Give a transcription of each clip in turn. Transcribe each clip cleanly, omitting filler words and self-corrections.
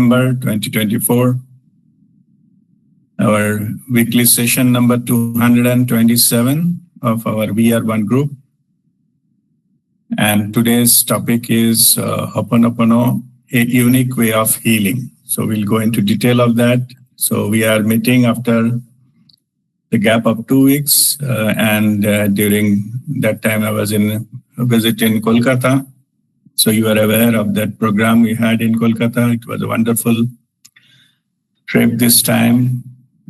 November 2024. Our weekly session number 227 of our WeAreOne group. And today's topic is Ho'oponopono, a unique way of healing. So we'll go into detail of that. So we are meeting after the gap of 2 weeks, and during that time I was in a visit in Kolkata. So you are aware of that program we had in Kolkata. It was a wonderful trip this time,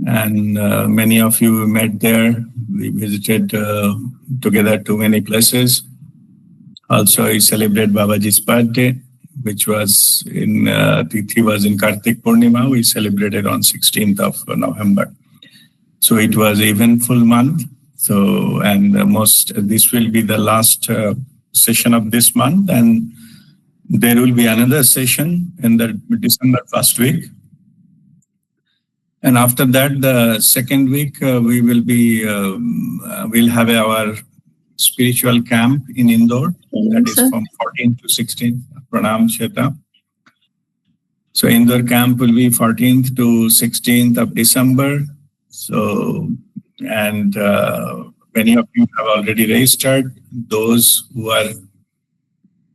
and many of you met there. We visited together to many places. Also, we celebrated Babaji's birthday, which was in Tithi was in Kartik Purnima. We celebrated on 16th of November. So it was eventful month. So, and this will be the last session of this month, and there will be another session in the December first week. And after that, the second week, we will be, we'll have our spiritual camp in Indore. That is from 14th to 16th. Pranam Sheta. So Indore camp will be 14th to 16th of December. So, and many of you have already registered. Those who are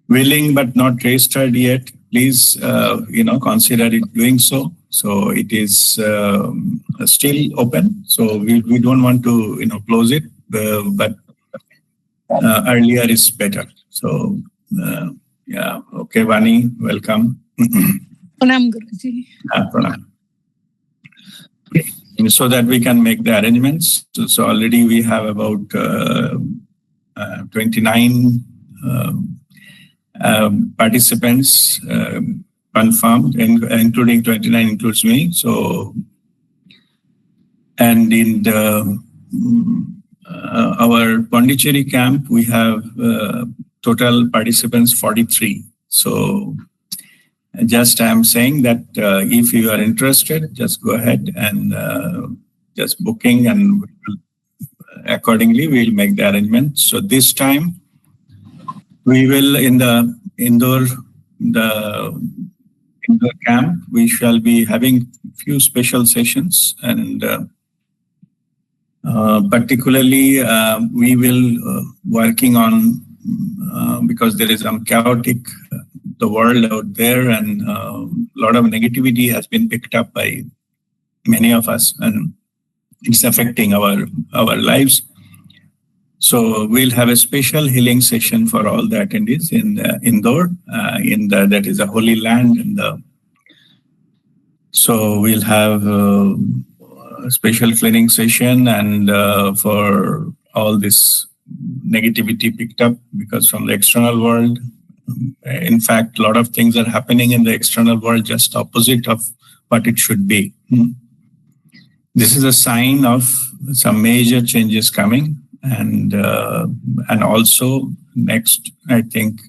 willing but not registered yet, please, consider it doing so. So it is still open. So we don't want to, close it, but earlier is better. So, yeah. Okay, Vani, welcome. Pranam, Guruji. Pranam. So that we can make the arrangements. So already we have about 29 participants confirmed, including 29 includes me. So, and in the our Pondicherry camp, we have total participants 43. So just I'm saying that if you are interested, just go ahead and just booking, and accordingly we'll make the arrangement. So this time we will in the Indore camp, we shall be having few special sessions, and particularly we will working on because there is some chaotic the world out there, and a lot of negativity has been picked up by many of us, and it's affecting our lives. So we'll have a special healing session for all the attendees in Indore, that is a holy land. So we'll have a special cleaning session, and for all this negativity picked up because from the external world. In fact, a lot of things are happening in the external world just opposite of what it should be. This is a sign of some major changes coming, and also next, I think,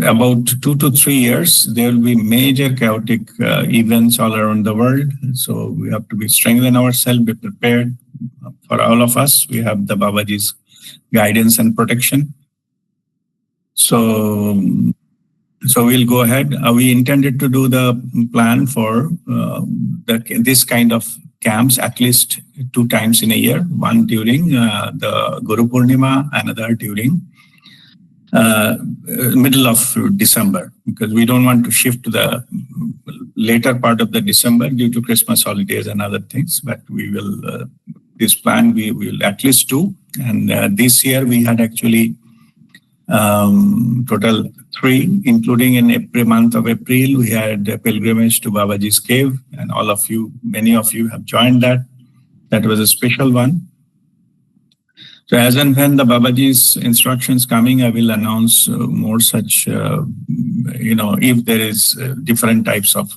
about 2 to 3 years, there will be major chaotic events all around the world. So we have to strengthen ourselves, be prepared. For all of us, we have the Babaji's guidance and protection. So we'll go ahead. We intended to do the plan for this kind of camps at least 2 times in a year. One during the Guru Purnima, another during middle of December, because we don't want to shift to the later part of the December due to Christmas holidays and other things. But we will this plan we will at least 2. And this year we had actually total 3, including in month of April, we had a pilgrimage to Babaji's cave, and many of you have joined that. That was a special one. So as and when the Babaji's instructions coming, I will announce more such, if there is different types of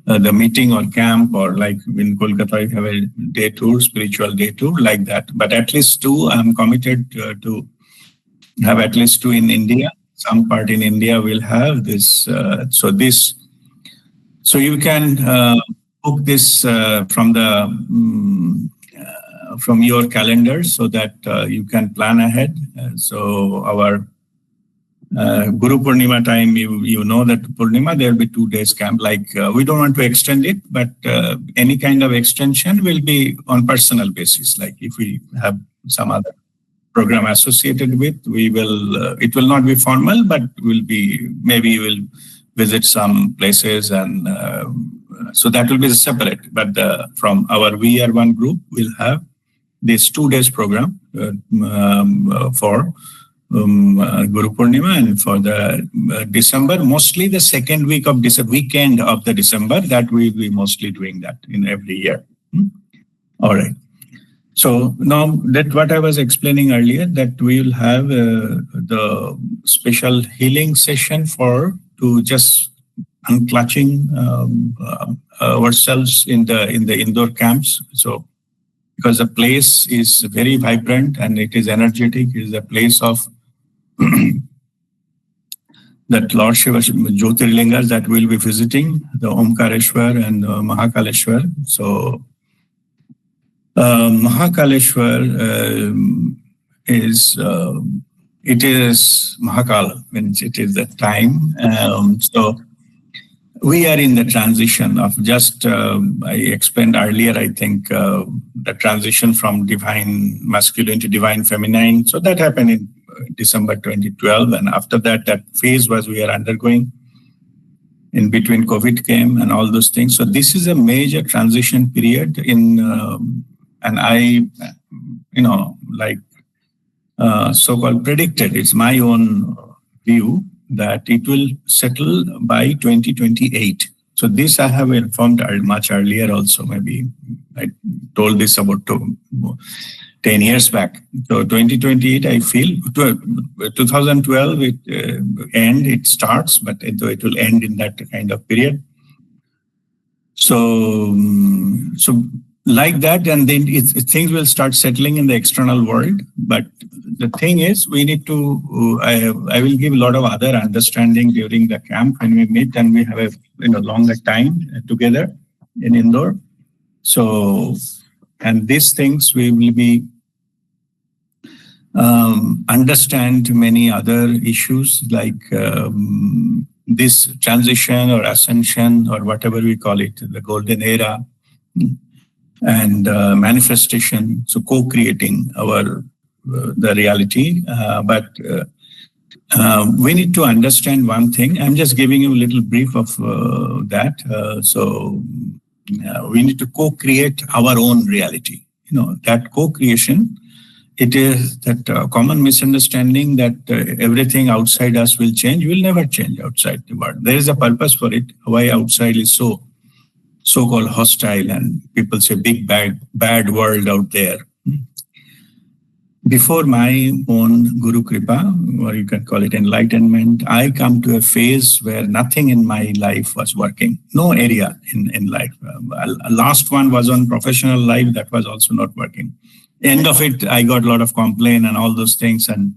the meeting or camp, or like in Kolkata, you have a day tour, spiritual day tour, like that. But at least 2, I'm committed to have at least 2 in India. Some part in India will have this. So you can book this from your calendar so that you can plan ahead. So our Guru Purnima time, you know that Purnima, there will be 2 days camp. Like we don't want to extend it, but any kind of extension will be on personal basis. Like if we have some other program associated with, we will, it will not be formal, but will be, maybe we'll visit some places, and so that will be separate. But from our WeAreOne group, we'll have this 2 days program for Guru Purnima, and for the December, mostly the second week of December, weekend of the December, that we'll be mostly doing that in every year. All right. So now that what I was explaining earlier, that we will have the special healing session to just unclutching ourselves in the indoor camps. So because the place is very vibrant and it is energetic, it is a place of that Lord Shiva Jyotirlingas that we'll be visiting, the Omkareshwar and Mahakaleshwar. So Mahakaleshwar it is Mahakal, means it is the time. So we are in the transition of just, I explained earlier, I think, the transition from divine masculine to divine feminine. So that happened in December 2012. And after that, that phase was we are undergoing. In between COVID came and all those things. So this is a major transition period and I, like so-called predicted, it's my own view that it will settle by 2028. So this I have informed much earlier also. Maybe I told this about 10 years back. So 2028, I feel, 2012 it starts, but it will end in that kind of period. So like that, and then things will start settling in the external world. But the thing is, we need to, I will give a lot of other understanding during the camp when we meet and we have a longer time together in Indore. So, and these things we will be understand many other issues like this transition or ascension or whatever we call it, the golden era, and manifestation, so co-creating the reality. But we need to understand one thing. I'm just giving you a little brief of that. So we need to co-create our own reality. That co-creation, it is that common misunderstanding that everything outside us will change. Will never change outside the world. There is a purpose for it. Why outside is so-called hostile, and people say big bad world out there. Before my own Guru Kripa, or you can call it enlightenment, I come to a phase where nothing in my life was working. No area in life. Last one was on professional life. That was also not working. End of it, I got a lot of complaint and all those things, and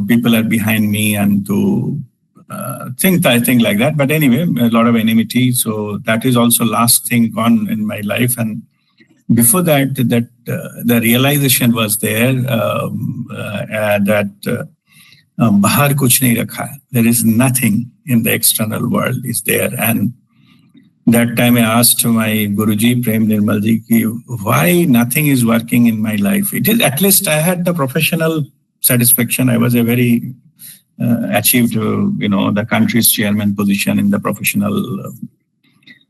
people are behind me and to think like that. But anyway, a lot of enmity. So that is also last thing gone in my life. And before that, the realization was there that bahar kuch nahi rakha hai. There is nothing in the external world is there. And that time I asked my Guruji, Prem Nirmalji, why nothing is working in my life? It is, at least I had the professional satisfaction. I was a very achieved, the country's chairman position in the professional,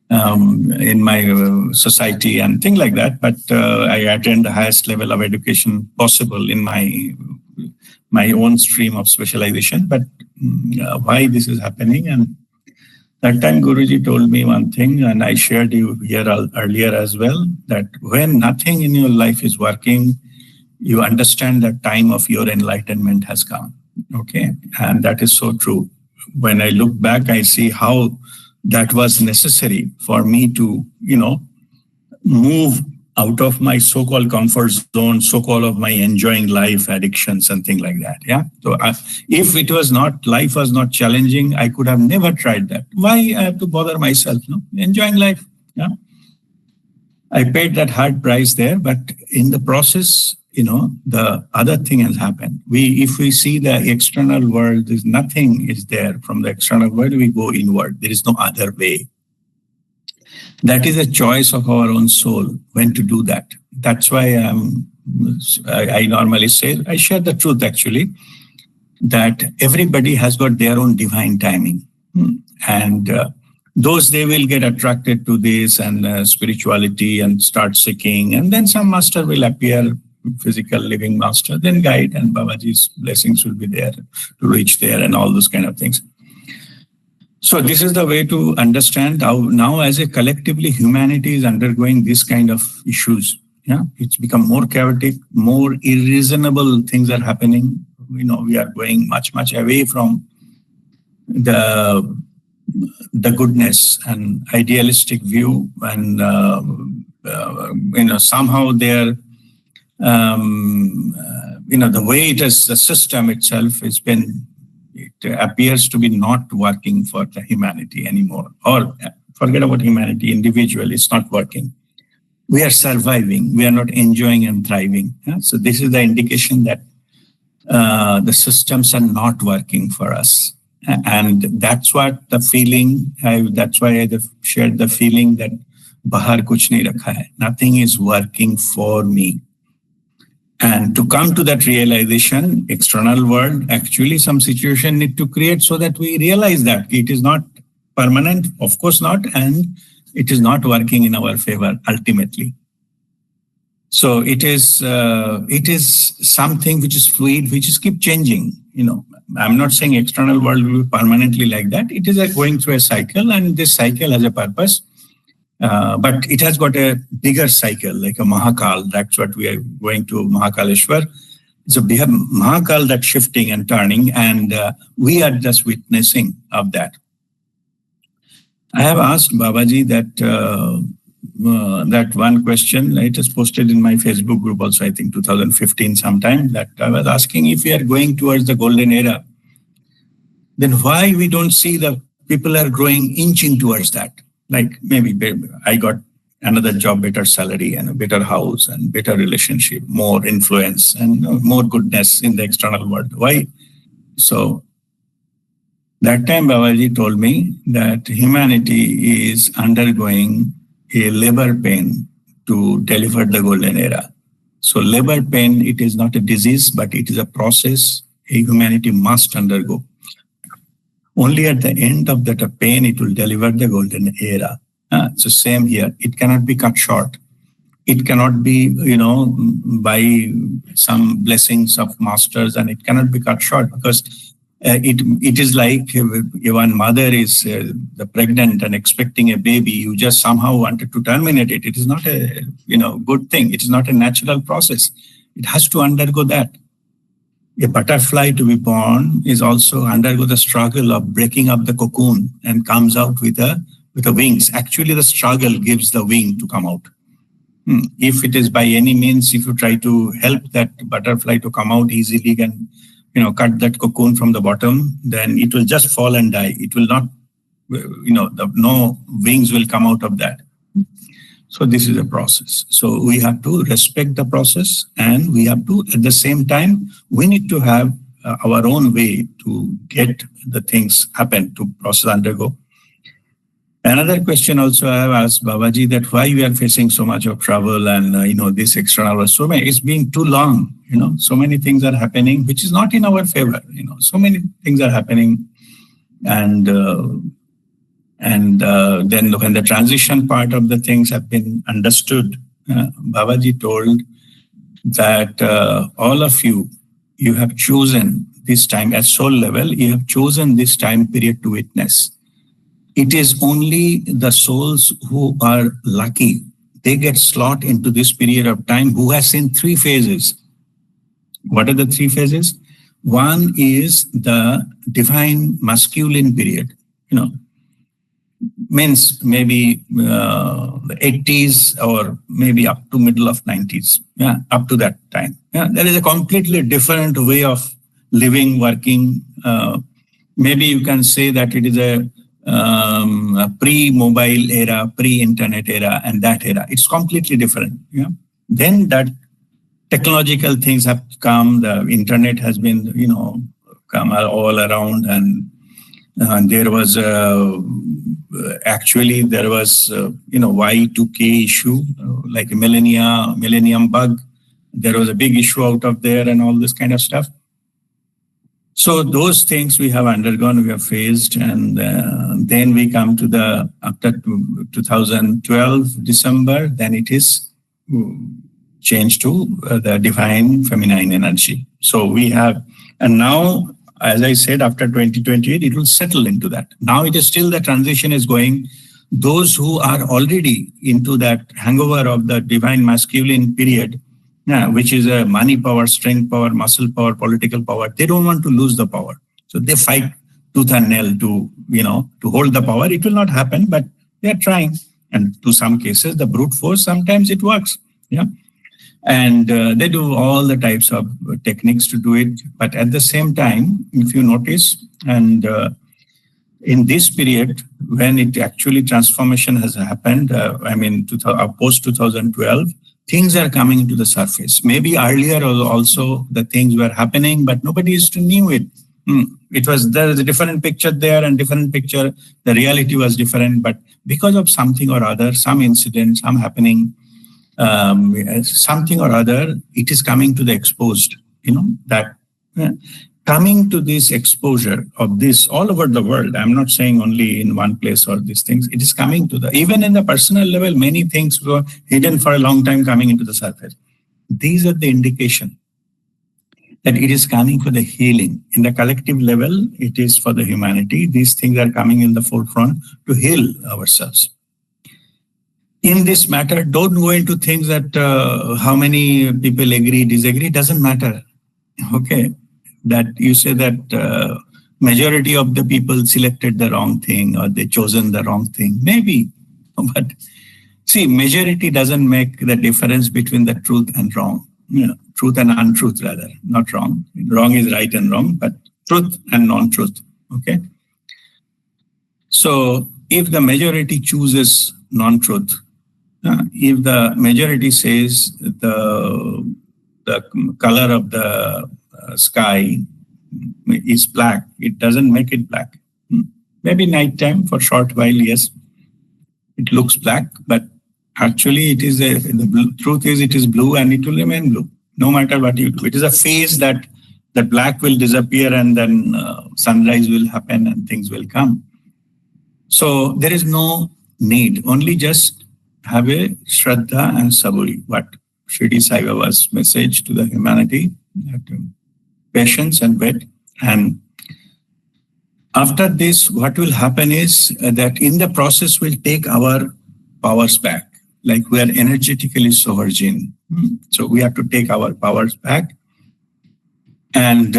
in my society and things like that. But I attained the highest level of education possible in my own stream of specialization. But why this is happening? And that time Guruji told me one thing, and I shared you here earlier as well, that when nothing in your life is working, you understand that time of your enlightenment has come. Okay. And that is so true. When I look back, I see how that was necessary for me to, move out of my so-called comfort zone, so-called of my enjoying life addictions and things like that. Yeah. So if it was not, life was not challenging, I could have never tried that. Why I have to bother myself? No, enjoying life. Yeah. I paid that hard price there, but in the process, the other thing has happened. If we see the external world, there's nothing is there from the external world, we go inward. There is no other way. That is a choice of our own soul when to do that. That's why I normally say, I share the truth actually, that everybody has got their own divine timing. And those, they will get attracted to this and spirituality and start seeking. And then some master will appear, physical living master, then guide, and Babaji's blessings will be there to reach there and all those kind of things. So this is the way to understand how now as a collectively humanity is undergoing this kind of issues. Yeah, it's become more chaotic, more irreasonable things are happening. We are going much, much away from the goodness and idealistic view, and somehow they're the way it is, the system itself it appears to be not working for the humanity anymore. Or forget about humanity, individual, it's not working. We are surviving, we are not enjoying and thriving. Yeah? So this is the indication that the systems are not working for us. And that's what the feeling, that's why I shared the feeling that bahar kuch nahi rakha hai. Nothing is working for me. And to come to that realization, external world, actually some situation need to create so that we realize that it is not permanent, of course not, and it is not working in our favor ultimately. So it is something which is fluid, which is keep changing. I'm not saying external world will be permanently like that. It is going through a cycle, and this cycle has a purpose. But it has got a bigger cycle, like a Mahakal. That's what we are going to, Mahakaleshwar. So we have Mahakal that's shifting and turning, and we are just witnessing of that. I have asked Babaji that one question. It is posted in my Facebook group also, I think 2015 sometime, that I was asking, if we are going towards the golden era, then why we don't see the people are growing, inching towards that? Like maybe I got another job, better salary and a better house and better relationship, more influence and more goodness in the external world. Why? So that time Babaji told me that humanity is undergoing a labor pain to deliver the golden era. So labor pain, it is not a disease, but it is a process humanity must undergo. Only at the end of that pain, it will deliver the golden era. So same here. It cannot be cut short. It cannot be, by some blessings of masters, and it cannot be cut short, because it is like one mother is pregnant and expecting a baby. You just somehow wanted to terminate it. It is not a good thing. It is not a natural process. It has to undergo that. A butterfly to be born is also undergo the struggle of breaking up the cocoon and comes out with the wings. Actually, the struggle gives the wing to come out. If it is by any means, if you try to help that butterfly to come out easily and cut that cocoon from the bottom, then it will just fall and die. It will not, no wings will come out of that. So this is a process. So we have to respect the process, and we have to, at the same time, we need to have our own way to get the things happen, to process undergo. Another question also I have asked Babaji, that why we are facing so much of trouble and, this external, so many, it's been too long, so many things are happening, which is not in our favor, so many things are happening. And then when the transition part of the things have been understood, Babaji told that all of you have chosen this time at soul level, you have chosen this time period to witness. It is only the souls who are lucky, they get slot into this period of time, who has seen 3 phases. What are the 3 phases? One is the divine masculine period, means maybe the 80s or maybe up to middle of 90s, up to that time. There is a completely different way of living, working. Maybe you can say that it is a pre-mobile era, pre-internet era, and that era. It's completely different. Then that technological things have come. The internet has been, come all around, and there was actually there was Y2K issue, like a millennium bug. There was a big issue out of there, and all this kind of stuff. So those things we have undergone, we have faced, and then we come to after 2012 December, then it is changed to the divine feminine energy. So we have, and now, as I said, after 2028, it will settle into that. Now it is still the transition is going. Those who are already into that hangover of the divine masculine period, which is a money power, strength power, muscle power, political power, they don't want to lose the power. So they fight tooth and nail to hold the power. It will not happen, but they are trying. And to some cases, the brute force, sometimes it works. Yeah. And they do all the types of techniques to do it. But at the same time, if you notice, and in this period, when it actually transformation has happened, post 2012, things are coming to the surface. Maybe earlier also the things were happening, but nobody used to knew it. There was a different picture there and different picture. The reality was different, but because of something or other, some incident, some happening, something or other, it is coming to the exposed, coming to this exposure of this all over the world. I'm not saying only in one place or these things. It is coming to even in the personal level, many things were hidden for a long time coming into the surface. These are the indication that it is coming for the healing. In the collective level, it is for the humanity. These things are coming in the forefront to heal ourselves. In this matter, don't go into things that how many people agree, disagree, doesn't matter. Okay, that you say that majority of the people selected the wrong thing or they chosen the wrong thing. Maybe, but see, majority doesn't make the difference between the truth and wrong. Truth and untruth, rather, not wrong. Wrong is right and wrong, but truth and non-truth. Okay. So if the majority chooses non-truth, if the majority says the color of the sky is black, it doesn't make it black. Maybe nighttime for a short while, yes, it looks black, but actually it is the truth is it is blue and it will remain blue no matter what you do. It is a phase that the black will disappear and then sunrise will happen and things will come. So there is no need, only just have a Shraddha and Saburi, what Shirdi Sai Baba's message to the humanity, that patience and wait. And after this, what will happen is that in the process we'll take our powers back, like we are energetically sovereign. So we have to take our powers back. And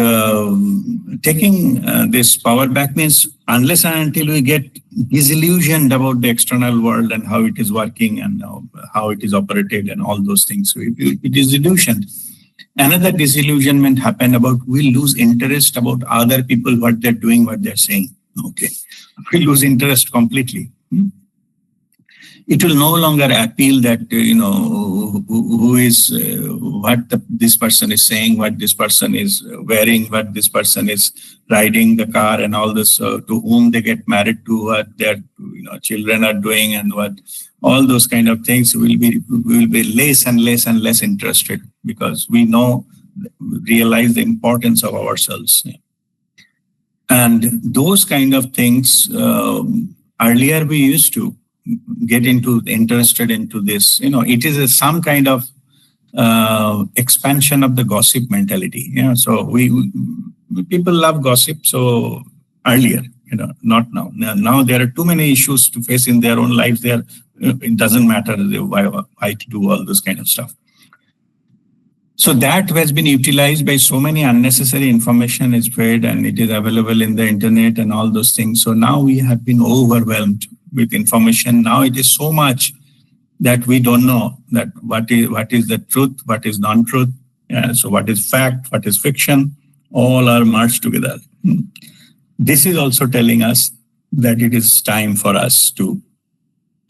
taking this power back means unless and until we get disillusioned about the external world and how it is working and how it is operated and all those things, it is illusioned. Another disillusionment happened about we lose interest about other people, what they're doing, what they're saying. Okay, we lose interest completely. It will no longer appeal that, who is, this person is saying, what this person is wearing, what this person is riding the car and all this, to whom they get married to, what their children are doing and what, all those kind of things we will be less and less and less interested because we realize the importance of ourselves. And those kind of things, earlier we used to get interested into this. It is some kind of expansion of the gossip mentality. So people love gossip. So earlier, not now. Now there are too many issues to face in their own lives. It doesn't matter why to do all this kind of stuff. So that has been utilized by so many unnecessary information is spread and it is available in the internet and all those things. So now we have been overwhelmed with information. Now it is so much that we don't know that what is the truth, what is non-truth. So what is fact, what is fiction, all are merged together. This is also telling us that it is time for us to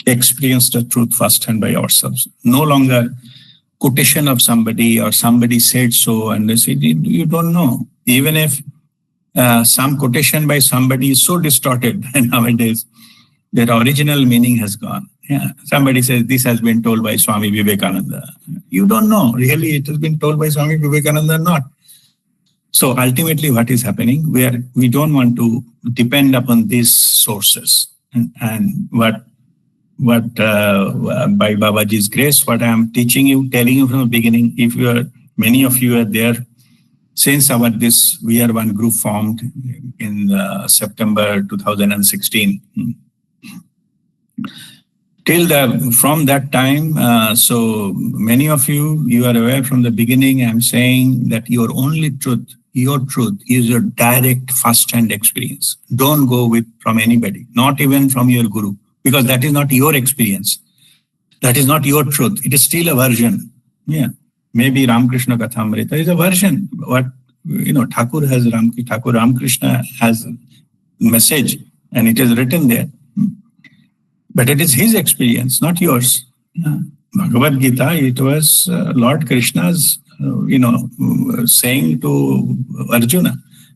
experience the truth firsthand by ourselves. No longer quotation of somebody or somebody said so, and they said, you don't know. Even if some quotation by somebody is so distorted nowadays, their original meaning has gone. Yeah, somebody says this has been told by Swami Vivekananda. You don't know, really, it has been told by Swami Vivekananda or not. So ultimately, what is happening? We don't want to depend upon these sources, and what by Babaji's grace, what I am teaching you, telling you from the beginning. If many of you are there since this WeAreOne group formed in September 2016. From that time, so many of you are aware from the beginning, I'm saying that your only truth, your truth is your direct first-hand experience. Don't go from anybody, not even from your guru, because that is not your experience. That is not your truth. It is still a version. Yeah. Maybe Ramakrishna Kathamrita is a version. What, Thakur Ramakrishna has message, and it is written there. But it is his experience, not yours. Bhagavad Gita, it was Lord Krishna's, saying to Arjuna.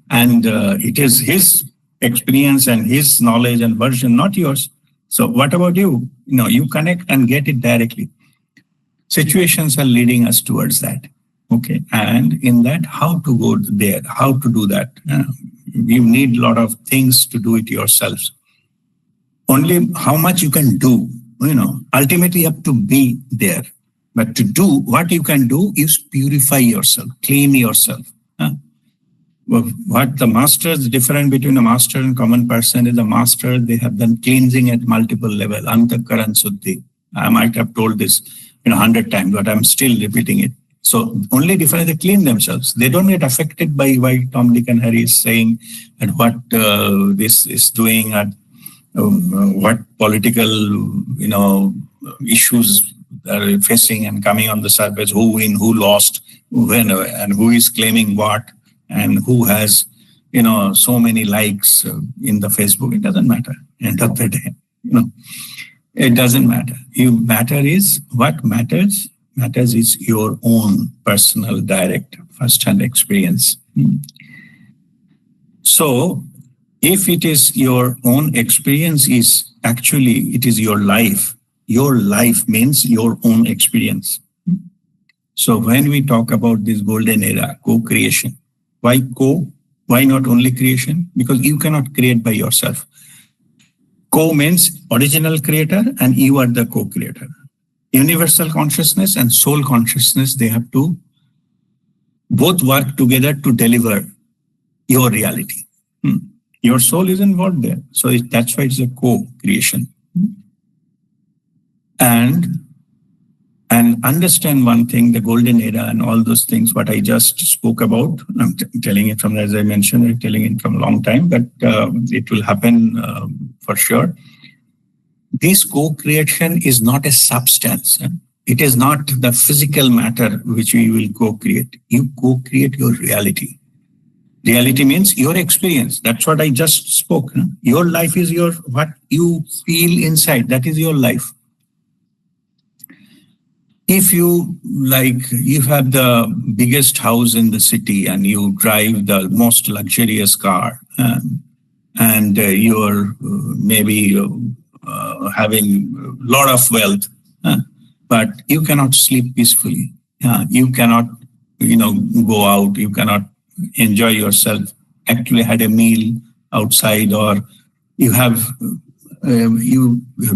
And it is his experience and his knowledge and version, not yours. So what about you? You connect and get it directly. Situations are leading us towards that. Okay. And in that, how to go there, how to do that. You need a lot of things to do it yourselves. Only how much you can do, ultimately you have to be there. But to do, what you can do is purify yourself, clean yourself. What the masters, different between a master and common person is a master, they have done cleansing at multiple levels, antakaran suddhi. I might have told this 100 times, but I'm still repeating it. So only difference, they clean themselves. They don't get affected by why Tom, Dick and Harry is saying and what this is doing and what political, issues are facing and coming on the surface, who win, who lost, when, and who is claiming what, and who has, so many likes in the Facebook. It doesn't matter. End of the day, it doesn't matter. What matters is your own personal, direct, first-hand experience. So, if it is your own experience, it is your life. Your life means your own experience. So when we talk about this golden era, co-creation, why co? Why not only creation? Because you cannot create by yourself. Co means original creator and you are the co-creator. Universal consciousness and soul consciousness, they have to both work together to deliver your reality. Your soul is involved there. So that's why it's a co-creation. And understand one thing, the golden era and all those things, what I just spoke about. I'm telling it from, as I mentioned, I'm telling it from a long time, but it will happen for sure. This co-creation is not a substance. It is not the physical matter which we will co-create. You co-create your reality. Reality means your experience. That's what I just spoke. Your life is what you feel inside. That is your life. If you have the biggest house in the city and you drive the most luxurious car and you're maybe having a lot of wealth, but you cannot sleep peacefully. You cannot, go out. You cannot enjoy yourself, actually had a meal outside, or you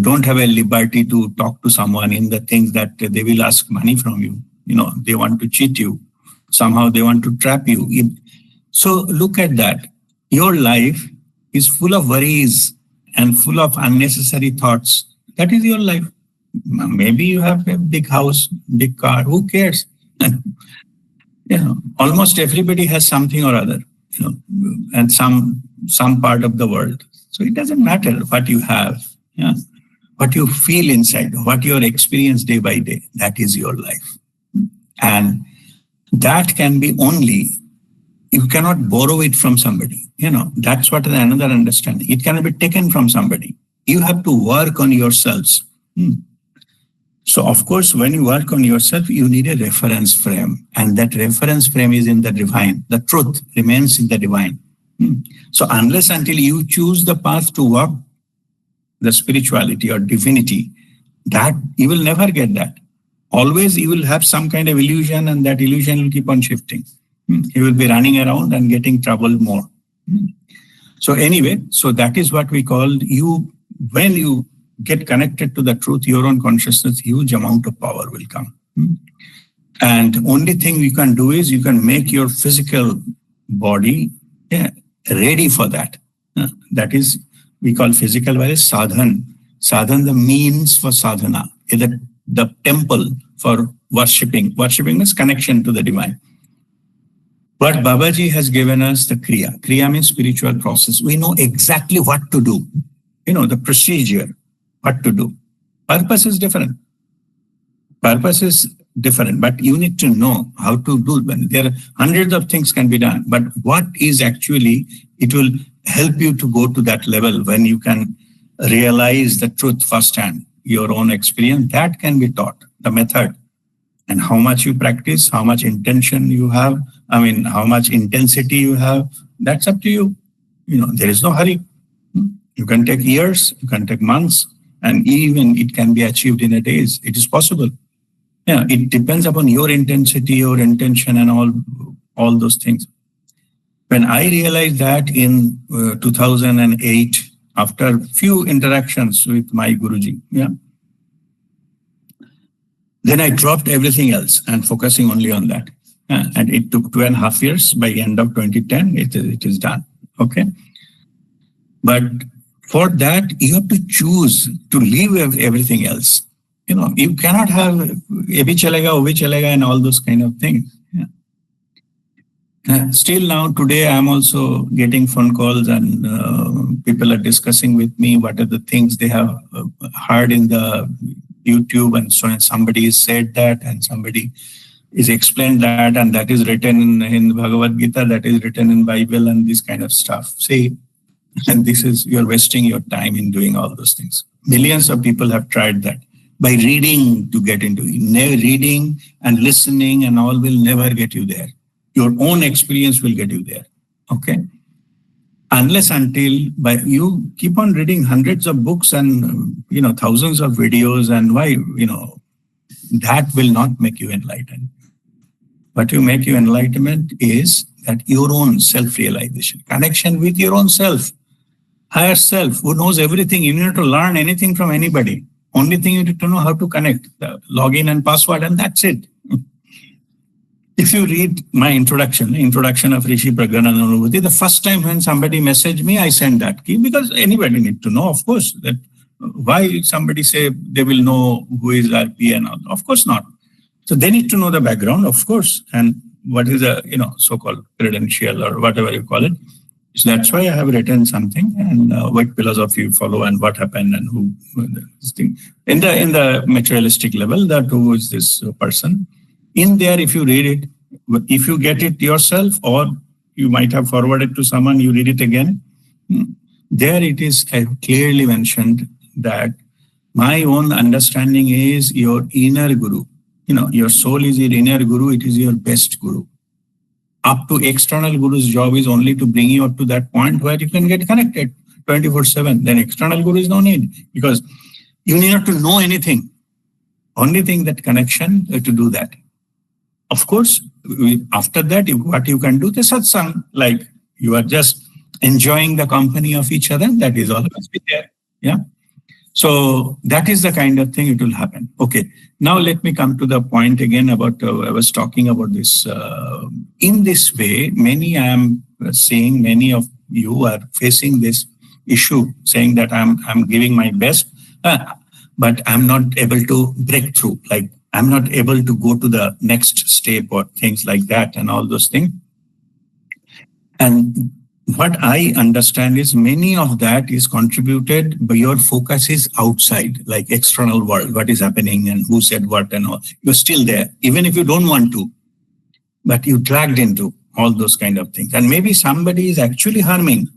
don't have a liberty to talk to someone in the things that they will ask money from you. They want to cheat you. Somehow they want to trap you. So look at that. Your life is full of worries and full of unnecessary thoughts. That is your life. Maybe you have a big house, big car. Who cares? Almost everybody has something or other, and some part of the world. So it doesn't matter what you have, what you feel inside, what your experience day by day. That is your life, and that can be only. You cannot borrow it from somebody. That's what another understanding. It cannot be taken from somebody. You have to work on yourselves. So, of course, when you work on yourself, you need a reference frame. And that reference frame is in the divine. The truth remains in the divine. So, unless until you choose the path to walk, the spirituality or divinity, that you will never get that. Always you will have some kind of illusion, and that illusion will keep on shifting. You will be running around and getting troubled more. So anyway, so that is what we call you. When you get connected to the truth, your own consciousness, huge amount of power will come. And only thing you can do is you can make your physical body ready for that. That is, we call physical body sadhan. Sadhan, the means for sadhana, is the temple for worshipping. Worshipping means connection to the divine. But Babaji has given us the Kriya. Kriya means spiritual process. We know exactly what to do. The procedure, what to do. Purpose is different. Purpose is different, but you need to know how to do them. There are hundreds of things can be done, but what is actually, it will help you to go to that level when you can realize the truth firsthand, your own experience, that can be taught, the method. And how much you practice, how much intention you have, how much intensity you have, that's up to you. There is no hurry. You can take years, you can take months, and even it can be achieved in a days. It is possible. It depends upon your intensity, your intention, and all those things. When I realized that in 2008, after few interactions with my Guruji, then I dropped everything else and focusing only on that. And it took 2.5 years. By end of 2010, it is done. Okay. But for that, you have to choose to leave everything else. You cannot have abhi chalega, obhi chalega, and all those kind of things. Still now, today, I'm also getting phone calls, and people are discussing with me what are the things they have heard in the YouTube, and so and somebody has said that, and somebody is explained that, and that is written in Bhagavad Gita, that is written in Bible, and this kind of stuff. See, and this is, you're wasting your time in doing all those things. Millions of people have tried that by reading to get into it. Reading and listening and all will never get you there. Your own experience will get you there. Okay. Unless until you keep on reading hundreds of books and thousands of videos, and why that will not make you enlightened. What will make you enlightenment is that your own self-realization, connection with your own self, higher self, who knows everything. You need to learn anything from anybody. Only thing you need to know how to connect, the login and password, and that's it. If you read my introduction of Rishi, Pragyanand, and Anubhuti, the first time when somebody messaged me, I sent that key, because anybody need to know, of course, that why somebody say they will know who is RP and all. Of course not. So they need to know the background, of course, and what is a so-called credential or whatever you call it. So that's why I have written something, and what philosophy you follow and what happened and who this thing. In the materialistic level, that who is this person. In there, if you read it, if you get it yourself, or you might have forwarded to someone, you read it again. There it is clearly mentioned that my own understanding is your inner guru. Your soul is your inner guru. It is your best guru. Up to external guru's job is only to bring you up to that point where you can get connected 24/7. Then external guru is no need, because you need not to know anything. Only thing, that connection to do that. Of course, after that, what you can do, the satsang, like you are just enjoying the company of each other, that is always be there. Yeah. So that is the kind of thing it will happen. Okay. Now let me come to the point again about, I was talking about this. In this way, I am seeing many of you are facing this issue, saying that I'm giving my best, but I'm not able to break through. Like, I'm not able to go to the next step or things like that and all those things. And what I understand is many of that is contributed by your focus is outside, like external world, what is happening and who said what and all. You're still there, even if you don't want to, but you dragged into all those kind of things. And maybe somebody is actually harming.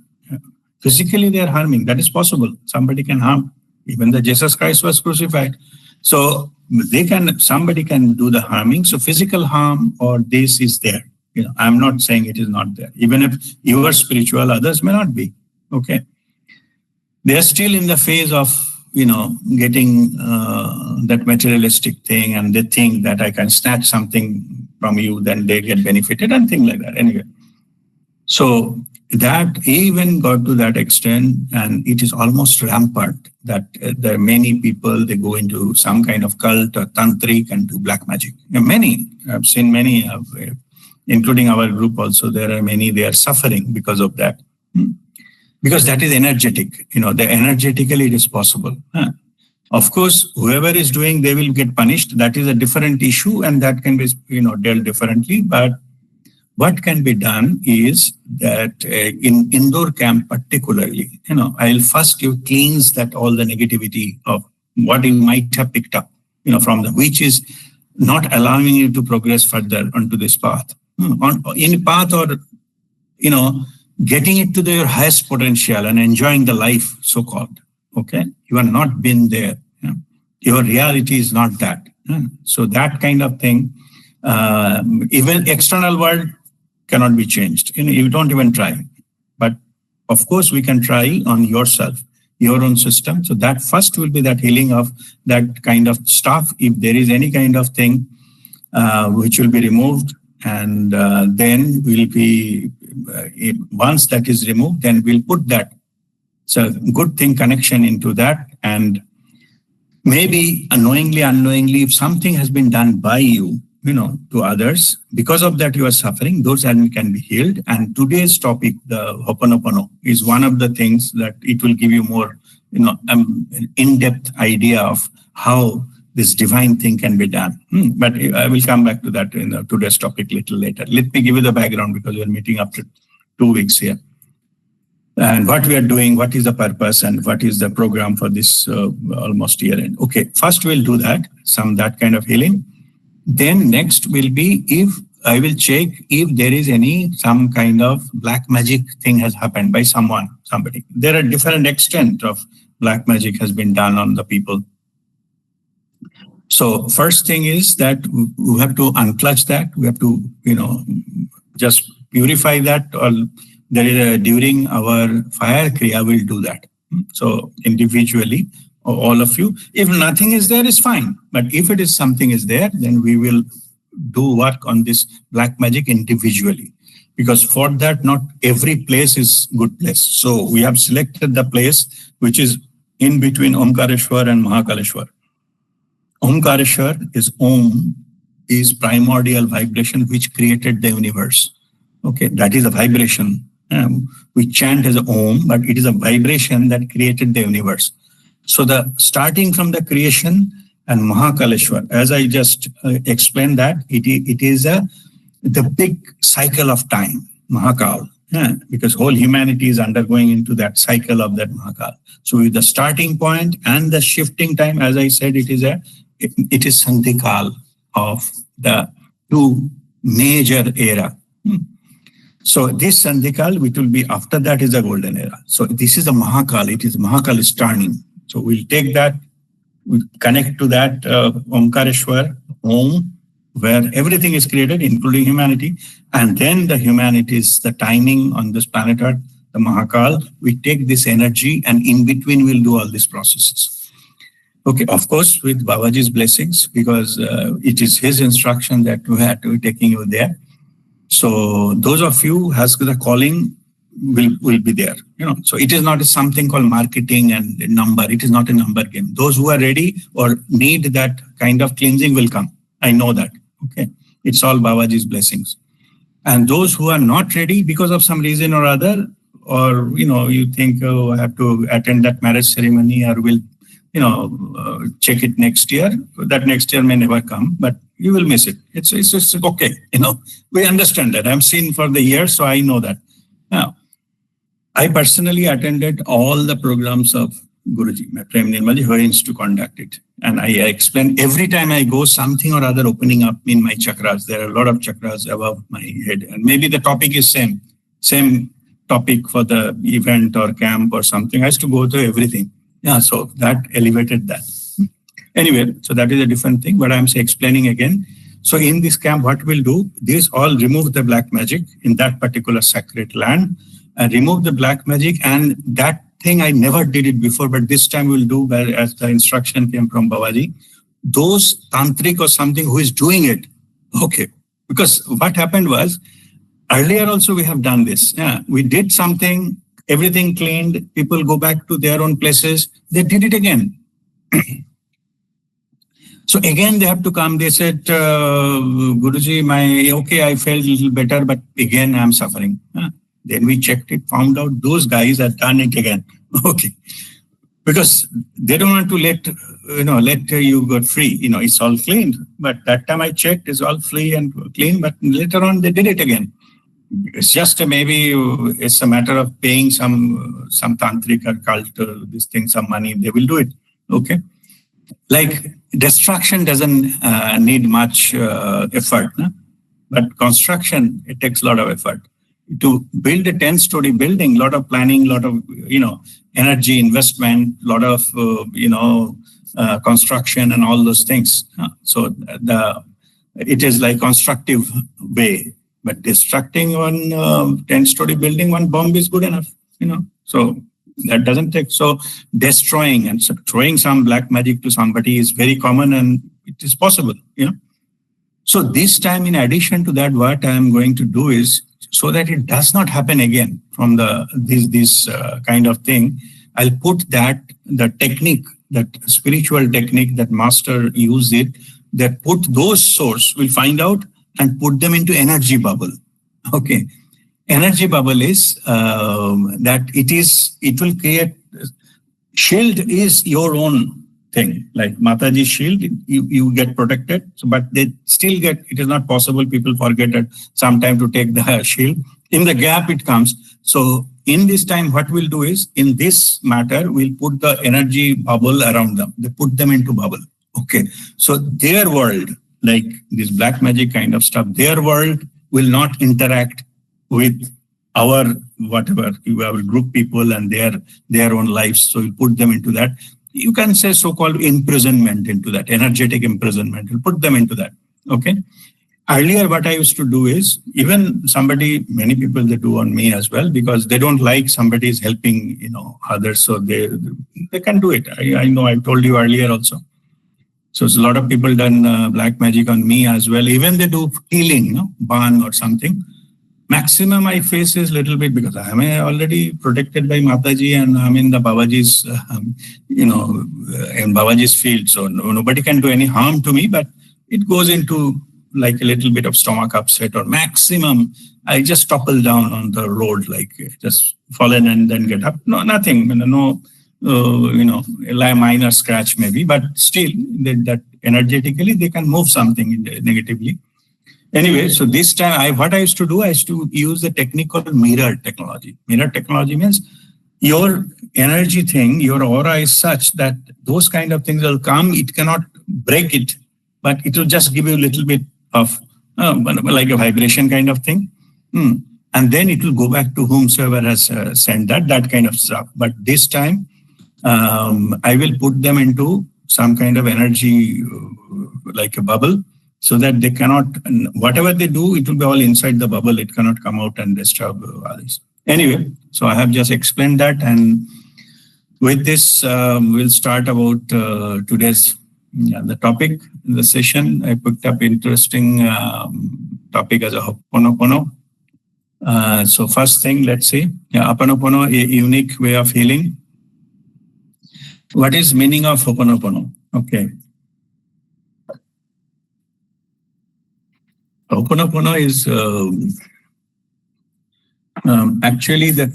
Physically, they're harming. That is possible. Somebody can harm. Even the Jesus Christ was crucified. So somebody can do the harming. So physical harm or this is there. I'm not saying it is not there. Even if you are spiritual, others may not be. Okay. They are still in the phase of, getting that materialistic thing, and they think that I can snatch something from you, then they get benefited and things like that. Anyway. So that even got to that extent, and it is almost rampant that there are many people, they go into some kind of cult or tantric and do black magic. Many, I've seen many, including our group also, there are many, they are suffering because of that. Because that is energetic, energetically it is possible. Of course, whoever is doing, they will get punished. That is a different issue, and that can be, dealt differently. But what can be done is that in indoor camp particularly, I'll first cleanse that all the negativity of what you might have picked up, from which is not allowing you to progress further onto this path. In path or, getting it to their highest potential and enjoying the life, so-called. Okay, you are not been there. Your reality is not that. So that kind of thing, even external world cannot be changed. You don't even try. But of course, we can try on yourself, your own system. So that first will be that healing of that kind of stuff. If there is any kind of thing which will be removed, and then will be, once that is removed, then we'll put that. So good thing connection into that. And maybe unknowingly, if something has been done by you, to others, because of that you are suffering, those can be healed. And today's topic, the Ho'oponopono, is one of the things that it will give you more, in-depth idea of how this divine thing can be done. But I will come back to that in today's topic a little later. Let me give you the background, because we are meeting after 2 weeks here. And what we are doing, what is the purpose, and what is the program for this almost year end. Okay, first we'll do that kind of healing. Then next will be, if I will check if there is some kind of black magic thing has happened by somebody. There are different extent of black magic has been done on the people. So first thing is that we have to unclutch that. We have to, just purify that. Or there is during our fire Kriya, we'll do that. So individually, all of you, if nothing is there, it's fine. But if it is something is there, then we will do work on this black magic individually. Because for that, not every place is good place. So we have selected the place which is in between Omkareshwar and Mahakaleshwar. Omkareshwar is Om, is primordial vibration which created the universe. Okay, that is a vibration. We chant as Om, but it is a vibration that created the universe. So the starting from the creation and Mahakaleshwar, as I just explained that, it is the big cycle of time, Mahakal, because whole humanity is undergoing into that cycle of that Mahakal. So with the starting point and the shifting time, as I said, it is Sandhikal of the two major era. So this Sandhikal, which will be after that, is a golden era. So this is a Mahakal. It is Mahakal is turning. So we'll take that, we connect to that Omkareshwar, Om, where everything is created, including humanity. And then the humanities, the timing on this planet Earth, the Mahakal, we take this energy, and in between we'll do all these processes. Okay, of course, with Babaji's blessings, because it is his instruction that we had to be taking you there. So those of you who has the calling will be there. So it is not something called marketing and number. It is not a number game. Those who are ready or need that kind of cleansing will come. I know that. Okay, it's all Babaji's blessings. And those who are not ready because of some reason or other, or you think, oh, I have to attend that marriage ceremony, or will check it next year. That next year may never come, but you will miss it. It's okay. We understand that. I've seen for the years, so I know that. Now, I personally attended all the programs of Guruji, Prem Nirmalji, who used to conduct it. And I explain every time I go, something or other opening up in my chakras. There are a lot of chakras above my head. And maybe the topic is same topic for the event or camp or something. I used to go to everything. Yeah, so that elevated that. Anyway, so that is a different thing, but I'm explaining again. So in this camp, what we'll do, this all remove the black magic in that particular sacred land, and remove the black magic. And that thing, I never did it before, but this time we'll do, as the instruction came from Babaji, those tantric or something who is doing it. Okay. Because what happened was, earlier also we have done this. Yeah, we did something, everything cleaned, people go back to their own places, they did it again. So again, they have to come. They said, Guruji, I felt a little better, but again, I'm suffering. Then we checked it, found out those guys had done it again. Okay. Because they don't want to let you go free. It's all cleaned. But that time I checked, it's all free and clean. But later on, they did it again. It's just maybe it's a matter of paying some tantric or cult, this thing, some money. They will do it. Okay. Like destruction doesn't need much effort, no? But construction, it takes a lot of effort. To build a 10-story building, a lot of planning, a lot of energy investment, a lot of construction and all those things. So it is like constructive way, but destructing one 10-story building, one bomb is good enough. So that doesn't take. So destroying and throwing some black magic to somebody is very common, and it is possible. So this time, in addition to that, what I am going to do is, so that it does not happen again from this kind of thing, I'll put the technique, that spiritual technique that master used it, that put those source, we'll find out, and put them into energy bubble. Okay. Energy bubble is that it will create, shield is your own thing, like Mataji's shield, you get protected, but they still get, it is not possible, people forget at some time to take the shield. In the gap it comes. So in this time, what we'll do is, in this matter, we'll put the energy bubble around them. They put them into bubble. Okay. So their world, like this black magic kind of stuff, their world will not interact with our whatever, our group people and their own lives. So we'll put them into that. You can say so-called imprisonment into that, energetic imprisonment. We'll put them into that. Okay. Earlier, what I used to do is, even many people, they do on me as well, because they don't like somebody is helping, others. So they can do it. I know I told you earlier also. So a lot of people done black magic on me as well. Even they do healing, ban or something. Maximum I face is little bit, because I am already protected by Mataji and I'm in the Babaji's, in Babaji's field. So nobody can do any harm to me, but it goes into like a little bit of stomach upset, or maximum I just topple down on the road, like just fallen and then get up. No, nothing, no, a minor scratch maybe, but still that energetically they can move something negatively. Anyway, so this time, what I used to do, I used to use the technique called mirror technology. Mirror technology means your energy thing, your aura is such that those kind of things will come. It cannot break it, but it will just give you a little bit of like a vibration kind of thing. And then it will go back to whomsoever has sent that kind of stuff. But this time, I will put them into some kind of energy, like a bubble, so that they cannot, whatever they do, it will be all inside the bubble. It cannot come out and disturb others. Anyway, so I have just explained that. And with this, we'll start about today's the topic in the session. I picked up interesting topic as a Ho'oponopono. So first thing, let's see. Ho'oponopono, a unique way of healing. What is meaning of Ho'oponopono? Okay. Ho'oponopono is actually that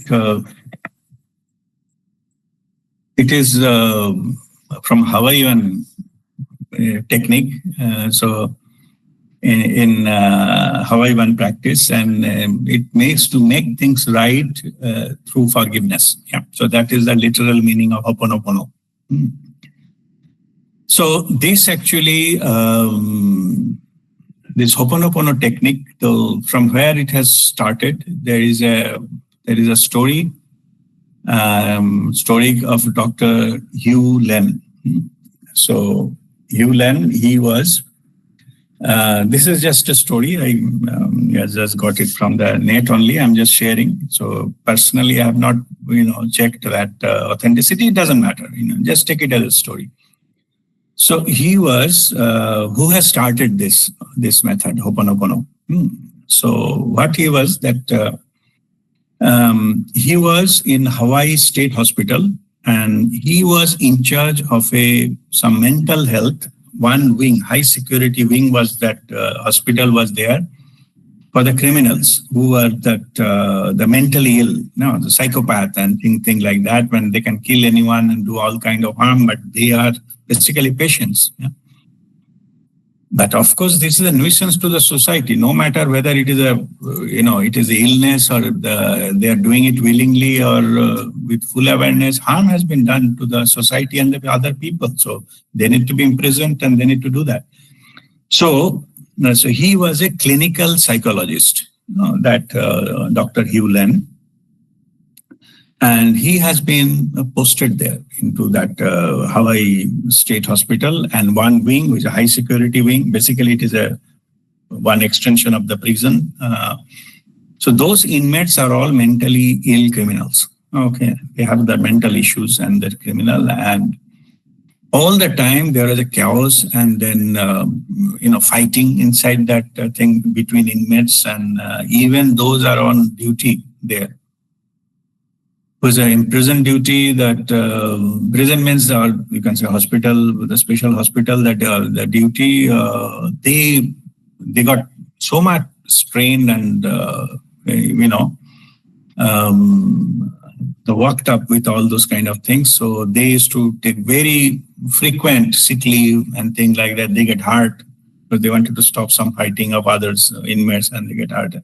it is from Hawaiian technique. So in Hawaiian practice, and it makes to make things right through forgiveness. Yeah. So that is the literal meaning of Ho'oponopono. So this actually, this Ho'oponopono technique, though, from where it has started, there is a story of Dr. Hugh Lem. So Hugh Len, he was. This is just a story. I just got it from the net only. I'm just sharing. So personally, I have not, checked that authenticity. It doesn't matter. Just take it as a story. So he was who has started this method, Ho'oponopono. So what he was that he was in Hawaii State Hospital, and he was in charge of some mental health. One wing, high security wing, was that hospital was there for the criminals who were the mentally ill, the psychopath and thing like that, when they can kill anyone and do all kind of harm, but they are basically patients. Yeah? But of course, this is a nuisance to the society. No matter whether it is it is an illness or they are doing it willingly or with full awareness, harm has been done to the society and the other people. So they need to be imprisoned and they need to do that. So he was a clinical psychologist, that Dr. Hugh Len. And he has been posted there into that Hawaii State Hospital, and one wing, which is a high security wing. Basically, it is one extension of the prison. So those inmates are all mentally ill criminals. Okay, they have the mental issues and they're criminal, and all the time there is a chaos, and then fighting inside that thing between inmates, and even those are on duty there. Was in prison duty, that prison means, or you can say hospital, the special hospital, that the duty, they got so much strained and worked up with all those kind of things. So they used to take very frequent sick leave and things like that. They get hurt because they wanted to stop some fighting of others inmates, and they get hurt.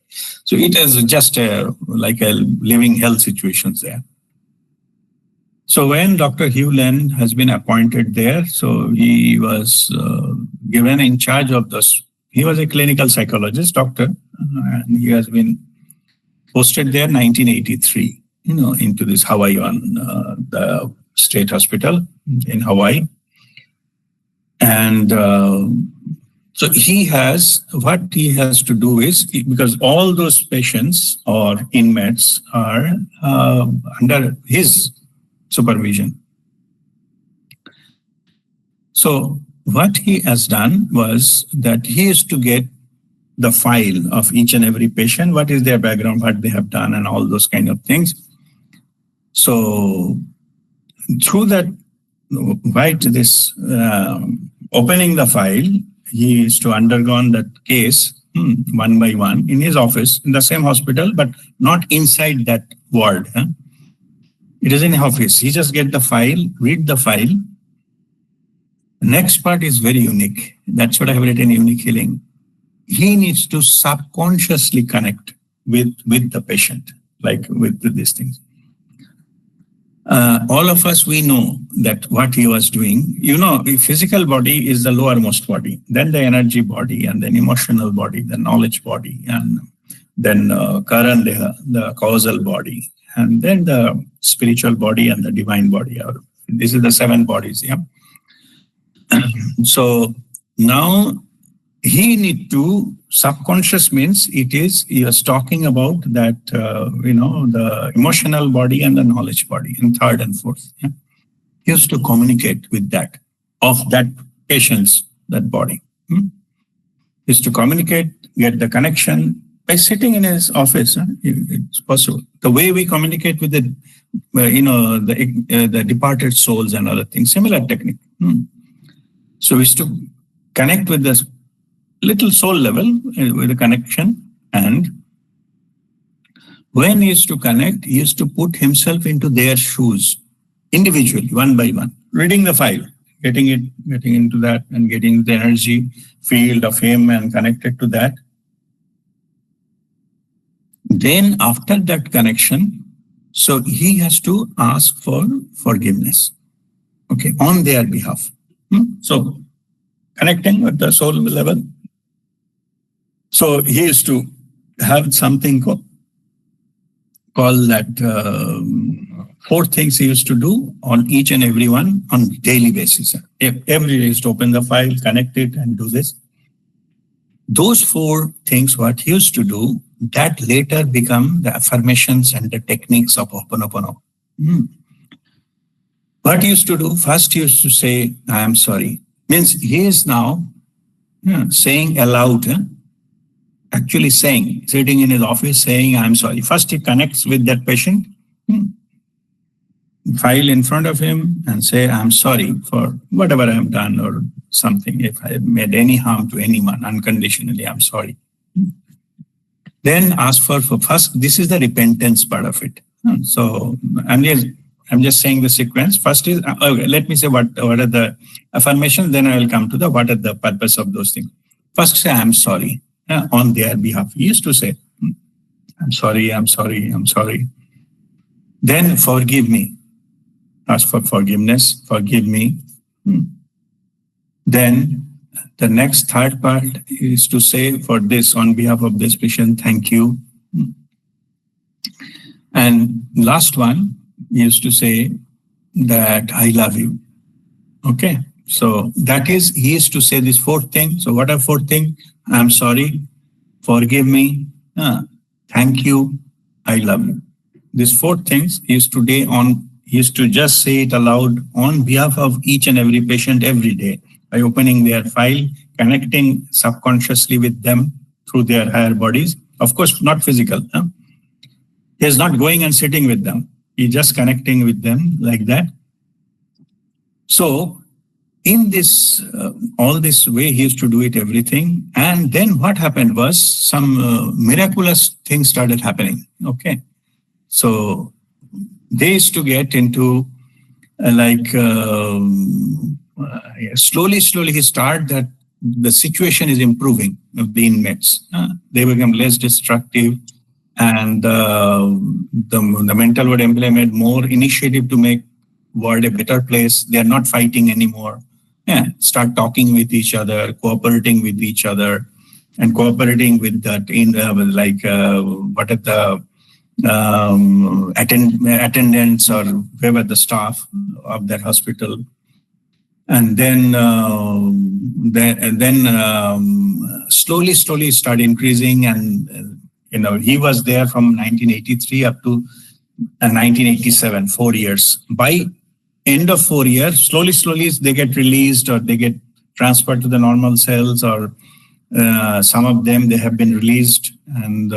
So it is just like a living hell situations there. So when Dr. Hugh Len has been appointed there, so he was given in charge of this. He was a clinical psychologist, doctor, and he has been posted there 1983, into this WeAreOne, the state hospital in Hawaii. And so what he has to do is, because all those patients or inmates are under his supervision. So what he has done was that he is to get the file of each and every patient, what is their background, what they have done, and all those kind of things. So through that, opening the file, he is to undergo that case one by one in his office, in the same hospital, but not inside that ward. It is in the office. He just get the file, read the file. Next part is very unique. That's what I have written, unique healing. He needs to subconsciously connect with the patient, like with these things. All of us, we know that what he was doing, the physical body is the lowermost body, then the energy body, and then emotional body, the knowledge body, and then Karan, the causal body, and then the spiritual body and the divine body. This is the 7 bodies. Yeah. So now he need to, subconscious means he is talking about that, the emotional body and the knowledge body in 3rd and 4th. Yeah? He has to communicate with that, of that patient's, that body. He has to communicate, get the connection by sitting in his office. It's possible. The way we communicate with the departed souls and other things, similar technique. So is to connect with this little soul level with a connection, and when he is to connect, he is to put himself into their shoes individually, one by one, reading the file, getting into that, and getting the energy field of him and connected to that. Then after that connection, so he has to ask for forgiveness, okay, on their behalf. So connecting with the soul level. So he is to have something called that 4 things he used to do on each and every one on daily basis. Every day he used to open the file, connect it, and do this. Those 4 things, what he used to do, that later become the affirmations and the techniques of Ho'oponopono. What he used to do, first he used to say, I am sorry. Means he is now saying aloud, actually saying, sitting in his office saying, I am sorry. First he connects with that patient, file in front of him and say, I'm sorry for whatever I have done or something. If I have made any harm to anyone, unconditionally, I'm sorry. Then ask for first, this is the repentance part of it. So I'm just saying the sequence. First is, okay, let me say what are the affirmations, then I will come to the what are the purpose of those things. First say, I'm sorry on their behalf. He used to say, I'm sorry, I'm sorry, I'm sorry. Then forgive me. Ask for forgiveness, forgive me. Then the next third part is to say for this, on behalf of this patient, thank you. And last one is to say that I love you. Okay, so that is, he used to say this 4th thing. So what are 4 things? I'm sorry, forgive me, thank you, I love you. These 4 things he used to just say it aloud on behalf of each and every patient every day by opening their file, connecting subconsciously with them through their higher bodies. Of course, not physical. He is not going and sitting with them. He's just connecting with them like that. So in this, all this way, he used to do it, everything. And then what happened was some miraculous things started happening. Okay. So they used to get into slowly he started that the situation is improving of the inmates. They become less destructive, and the mental ward employee made more initiative to make world a better place. They are not fighting anymore. Start talking with each other, cooperating with each other, and cooperating with that what are the attendants or whoever the staff of that hospital. And then slowly start increasing. And he was there from 1983 up to 1987, 4 years. By end of 4 years, slowly they get released, or they get transferred to the normal cells, or some of them, they have been released, and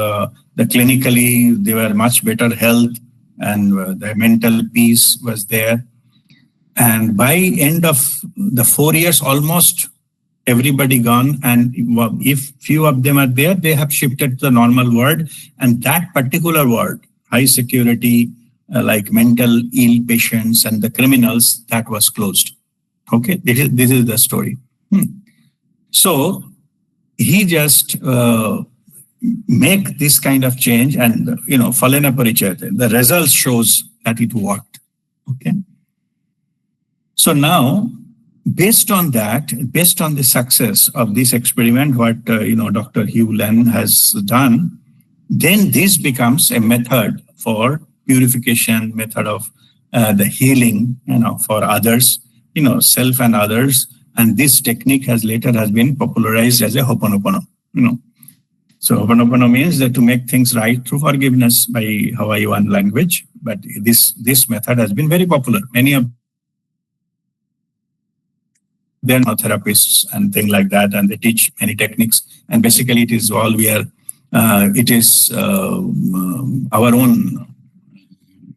clinically they were much better health, and their mental peace was there. And by end of the 4 years, almost everybody gone. And if few of them are there, they have shifted to the normal ward. And that particular ward, high security, like mental ill patients and the criminals, that was closed. Okay, this is the story. So he just make this kind of change, and Phalena Parichayate, the results shows that it worked. Okay. So now, based on the success of this experiment, what Dr. Hugh Len has done, then this becomes a method for purification, method of the healing, for others, self and others. And this technique has been popularized as a Ho'oponopono. So Ho'oponopono means that to make things right through forgiveness by WeAreOne language. But this method has been very popular. Many of them are therapists and things like that, and they teach many techniques. And basically, it is all it is our own,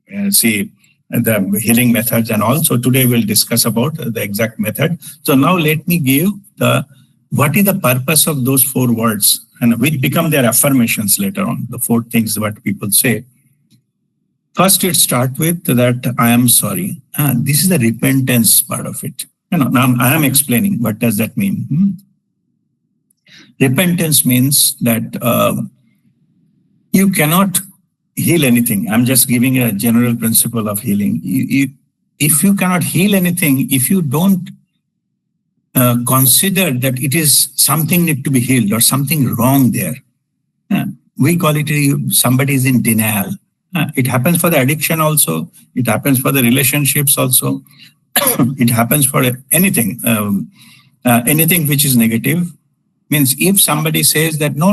the healing methods and all. So today we'll discuss about the exact method. So now let me give what is the purpose of those 4 words, and which become their affirmations later on, the 4 things what people say. First, it starts with that I am sorry. This is the repentance part of it. Now I am explaining what does that mean. Repentance means that you cannot heal anything. I'm just giving a general principle of healing. If you cannot heal anything, if you don't consider that it is something need to be healed or something wrong there, we call it somebody is in denial. It happens for the addiction also. It happens for the relationships also. It happens for anything, anything which is negative. Means if somebody says that no,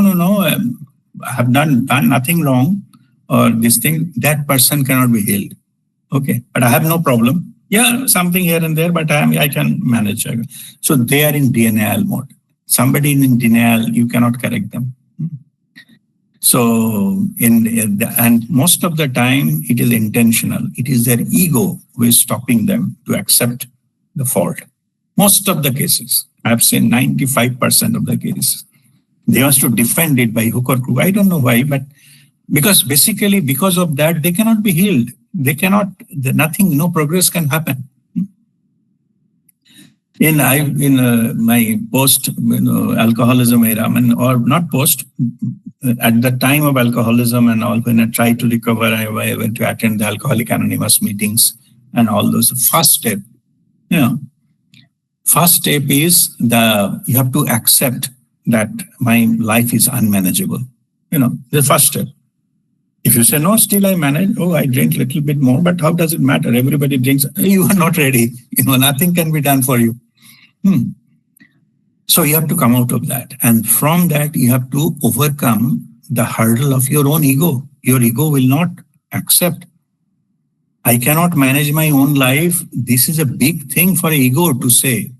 I have done nothing wrong, or this thing, that person cannot be healed. Okay, but I have no problem. Yeah, something here and there, but I can manage. So they are in denial mode. Somebody in denial, you cannot correct them. So and most of the time it is intentional. It is their ego who is stopping them to accept the fault. Most of the cases, I've seen 95% of the cases, they want to defend it by hook or crook. I don't know why, but because of that, they cannot be healed. They cannot, nothing, no progress can happen. In my post alcoholism era, or not post, at the time of alcoholism and all, when I tried to recover, I went to attend the Alcoholic Anonymous meetings and all those. First step, first step is you have to accept that my life is unmanageable. The first step. If you say, no, still I manage, I drink a little bit more, but how does it matter? Everybody drinks. You are not ready. Nothing can be done for you. So you have to come out of that. And from that, you have to overcome the hurdle of your own ego. Your ego will not accept. I cannot manage my own life. This is a big thing for ego to say.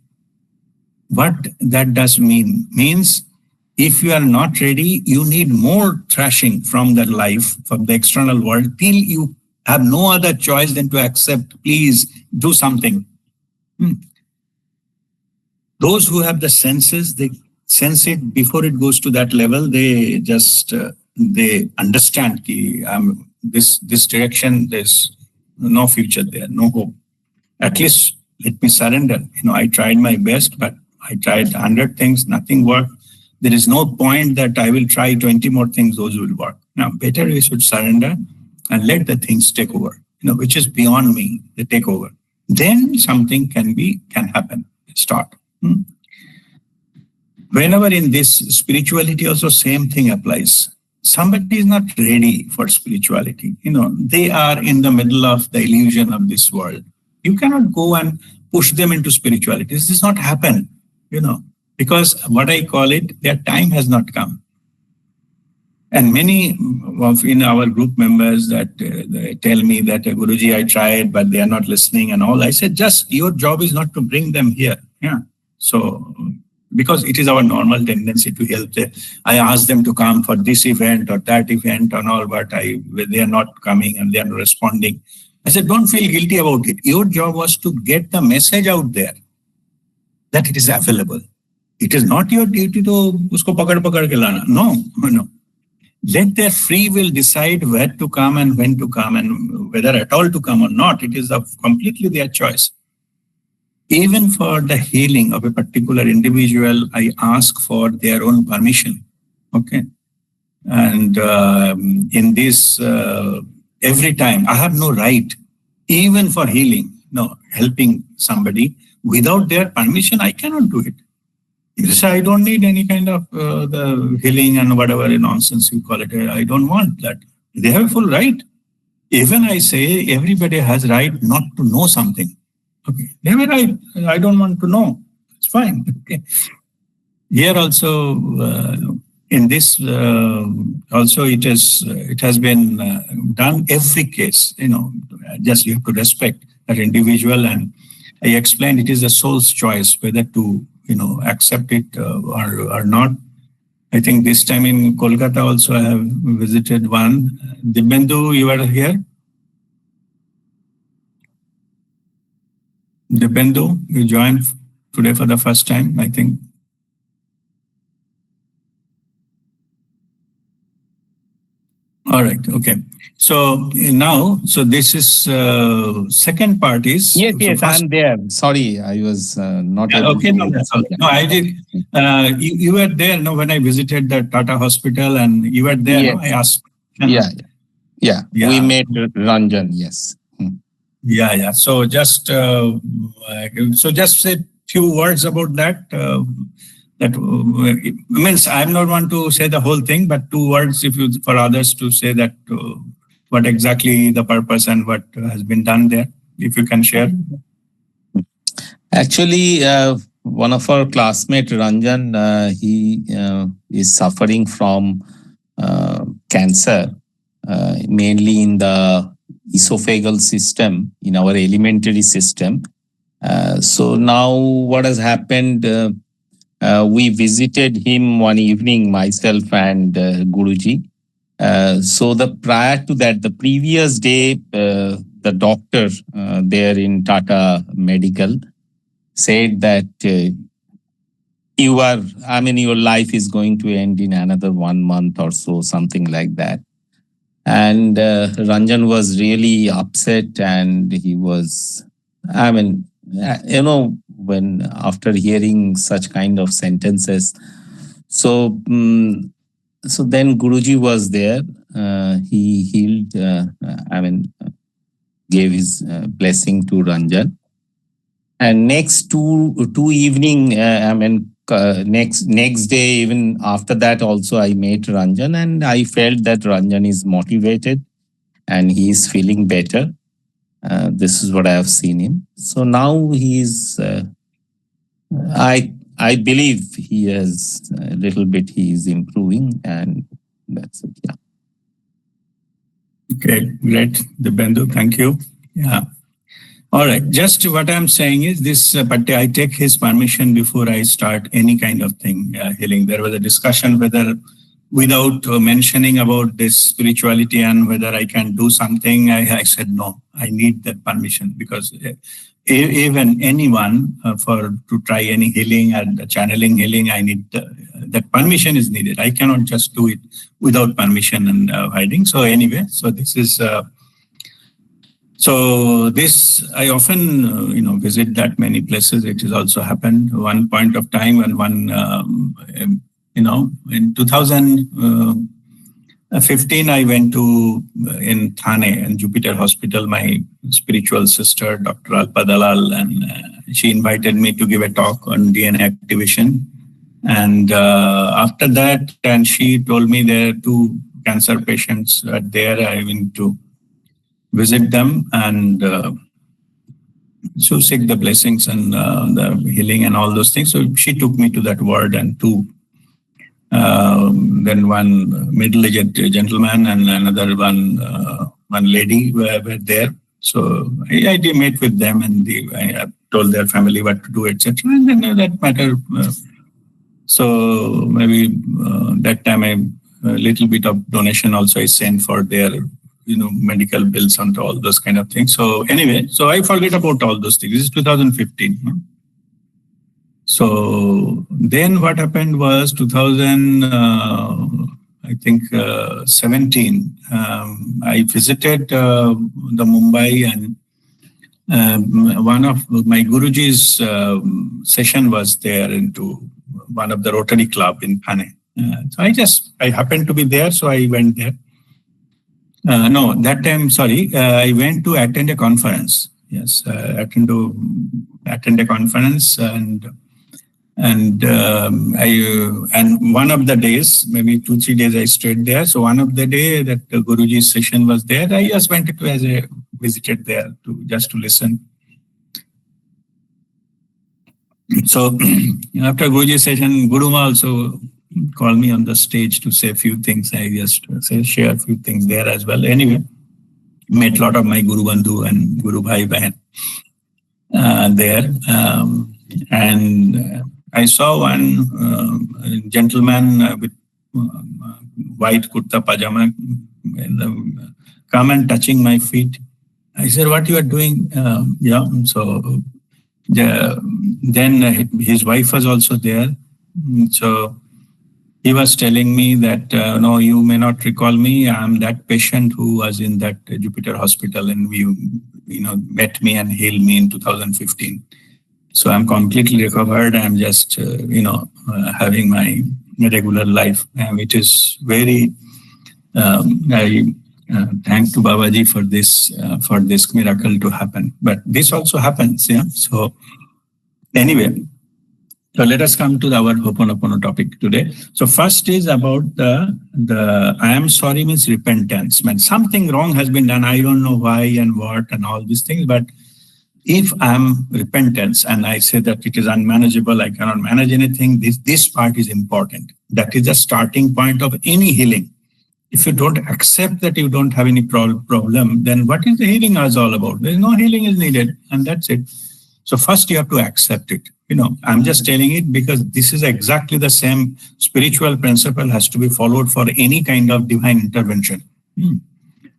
What that does means if you are not ready, you need more thrashing from the life, from the external world, till you have no other choice than to accept, please do something. Those who have the senses, they sense it before it goes to that level. They just, they understand this direction, there's no future there, no hope. At least let me surrender. I tried my best, but I tried 100 things, nothing worked. There is no point that I will try 20 more things, those will work. Now, better we should surrender and let the things take over, which is beyond me, they take over. Then something can happen, start. Whenever in this spirituality also same thing applies. Somebody is not ready for spirituality. They are in the middle of the illusion of this world. You cannot go and push them into spirituality. This does not happen, because what I call it, their time has not come. And many of in our group members that they tell me that Guruji, I tried, but they are not listening and all. I said, just your job is not to bring them here. Yeah. So, because it is our normal tendency to help them. I ask them to come for this event or that event and all, but they are not coming and they are not responding. I said, don't feel guilty about it. Your job was to get the message out there that it is available. It is not your duty to usko pakad ke lana. No. Let their free will decide where to come and when to come and whether at all to come or not. It is completely their choice. Even for the healing of a particular individual, I ask for their own permission. Okay. And in this, every time, I have no right, even for healing, helping somebody, without their permission, I cannot do it. You say, I don't need any kind of the healing and whatever nonsense you call it. I don't want that. They have a full right. Even I say, everybody has right not to know something. Okay, they have a right. I don't want to know. It's fine. Okay. Here also, in this, also it has been done every case. Just you have to respect that individual, and I explained it is the soul's choice whether to accept it or not. I think this time in Kolkata also I have visited one. Dibendu, you are here? Dibendu, you joined today for the first time, I think. All right. Okay. So now, this is second part is yes. I'm there. Sorry, I was not able. Okay, no, that's all. No, I did. You were there. No, when I visited the Tata Hospital, and you were there. Yes. No, I asked. Yeah. We met Ranjan. Yes. Yeah. So just say few words about that. That means I'm not want to say the whole thing, but 2 words if you for others to say that what exactly the purpose and what has been done there, if you can share. Actually, one of our classmates, Ranjan, he is suffering from cancer, mainly in the esophageal system, in our alimentary system. So now what has happened, we visited him one evening, myself and Guruji. So the prior to that, the previous day, the doctor there in Tata Medical said that your life is going to end in another 1 month or so, something like that. And Ranjan was really upset, and he was, when after hearing such kind of sentences, so so then Guruji was there. He healed, gave his blessing to Ranjan. And next two evening, next day, even after that, also I met Ranjan, and I felt that Ranjan is motivated and he is feeling better. This is what I have seen him. So now he is. I believe he has a little bit. He is improving, and that's it. Yeah. Okay, great, Dibendu. Thank you. Yeah. All right. Just what I'm saying is this, but I take his permission before I start any kind of thing, healing. There was a discussion whether, without mentioning about this spirituality and whether I can do something, I said, no, I need that permission, because even anyone to try any healing and channeling healing, I need that permission is needed. I cannot just do it without permission and hiding. So anyway, so this is... So this, I often, visit that many places. It has also happened one point of time when in 2015, I went to in Thane and Jupiter Hospital, my spiritual sister, Dr. Alpa Dalal, and she invited me to give a talk on DNA activation. And after that, and she told me there are 2 cancer patients there. I went to visit them and so seek the blessings and the healing and all those things. So she took me to that ward, and 2, then one middle-aged gentleman and another one lady were there. So I met with them, and I told their family what to do, etc. And then that matter. So maybe that time a little bit of donation also I sent for their medical bills and all those kind of things. So anyway, so I forget about all those things. This is 2015. So then what happened was 2017. I visited the Mumbai, and one of my Guruji's session was there into one of the Rotary Club in Thane. So I happened to be there, so I went there. No, that time, sorry, I went to attend a conference. Yes, attend a conference, and one of the days, maybe 2-3 days, I stayed there. So one of the day that the Guruji's session was there, I just went to as a visited there to listen. So after Guruji's session, Guruma also called me on the stage to say a few things. I just share a few things there as well. Anyway, met a lot of my Guru Bandhu and Guru Bhai Bahan there. And I saw one gentleman with white kurta pajama come and touching my feet. I said, what you are doing? Yeah. So then his wife was also there. So he was telling me that, no, you may not recall me. I'm that patient who was in that Jupiter Hospital, and you met me and healed me in 2015. So I'm completely recovered. I'm just, having my regular life, which is very, I thank to Babaji for this miracle to happen. But this also happens, yeah. So anyway, So let us come to our Ho'oponopono topic today. So first is about the I am sorry means repentance. When something wrong has been done, I don't know why and what and all these things, but if I'm repentance and I say that it is unmanageable, I cannot manage anything, this part is important. That is the starting point of any healing. If you don't accept that you don't have any problem, then what is the healing is all about? There is no healing is needed, and that's it. So first you have to accept it. I'm just telling it because this is exactly the same spiritual principle has to be followed for any kind of divine intervention.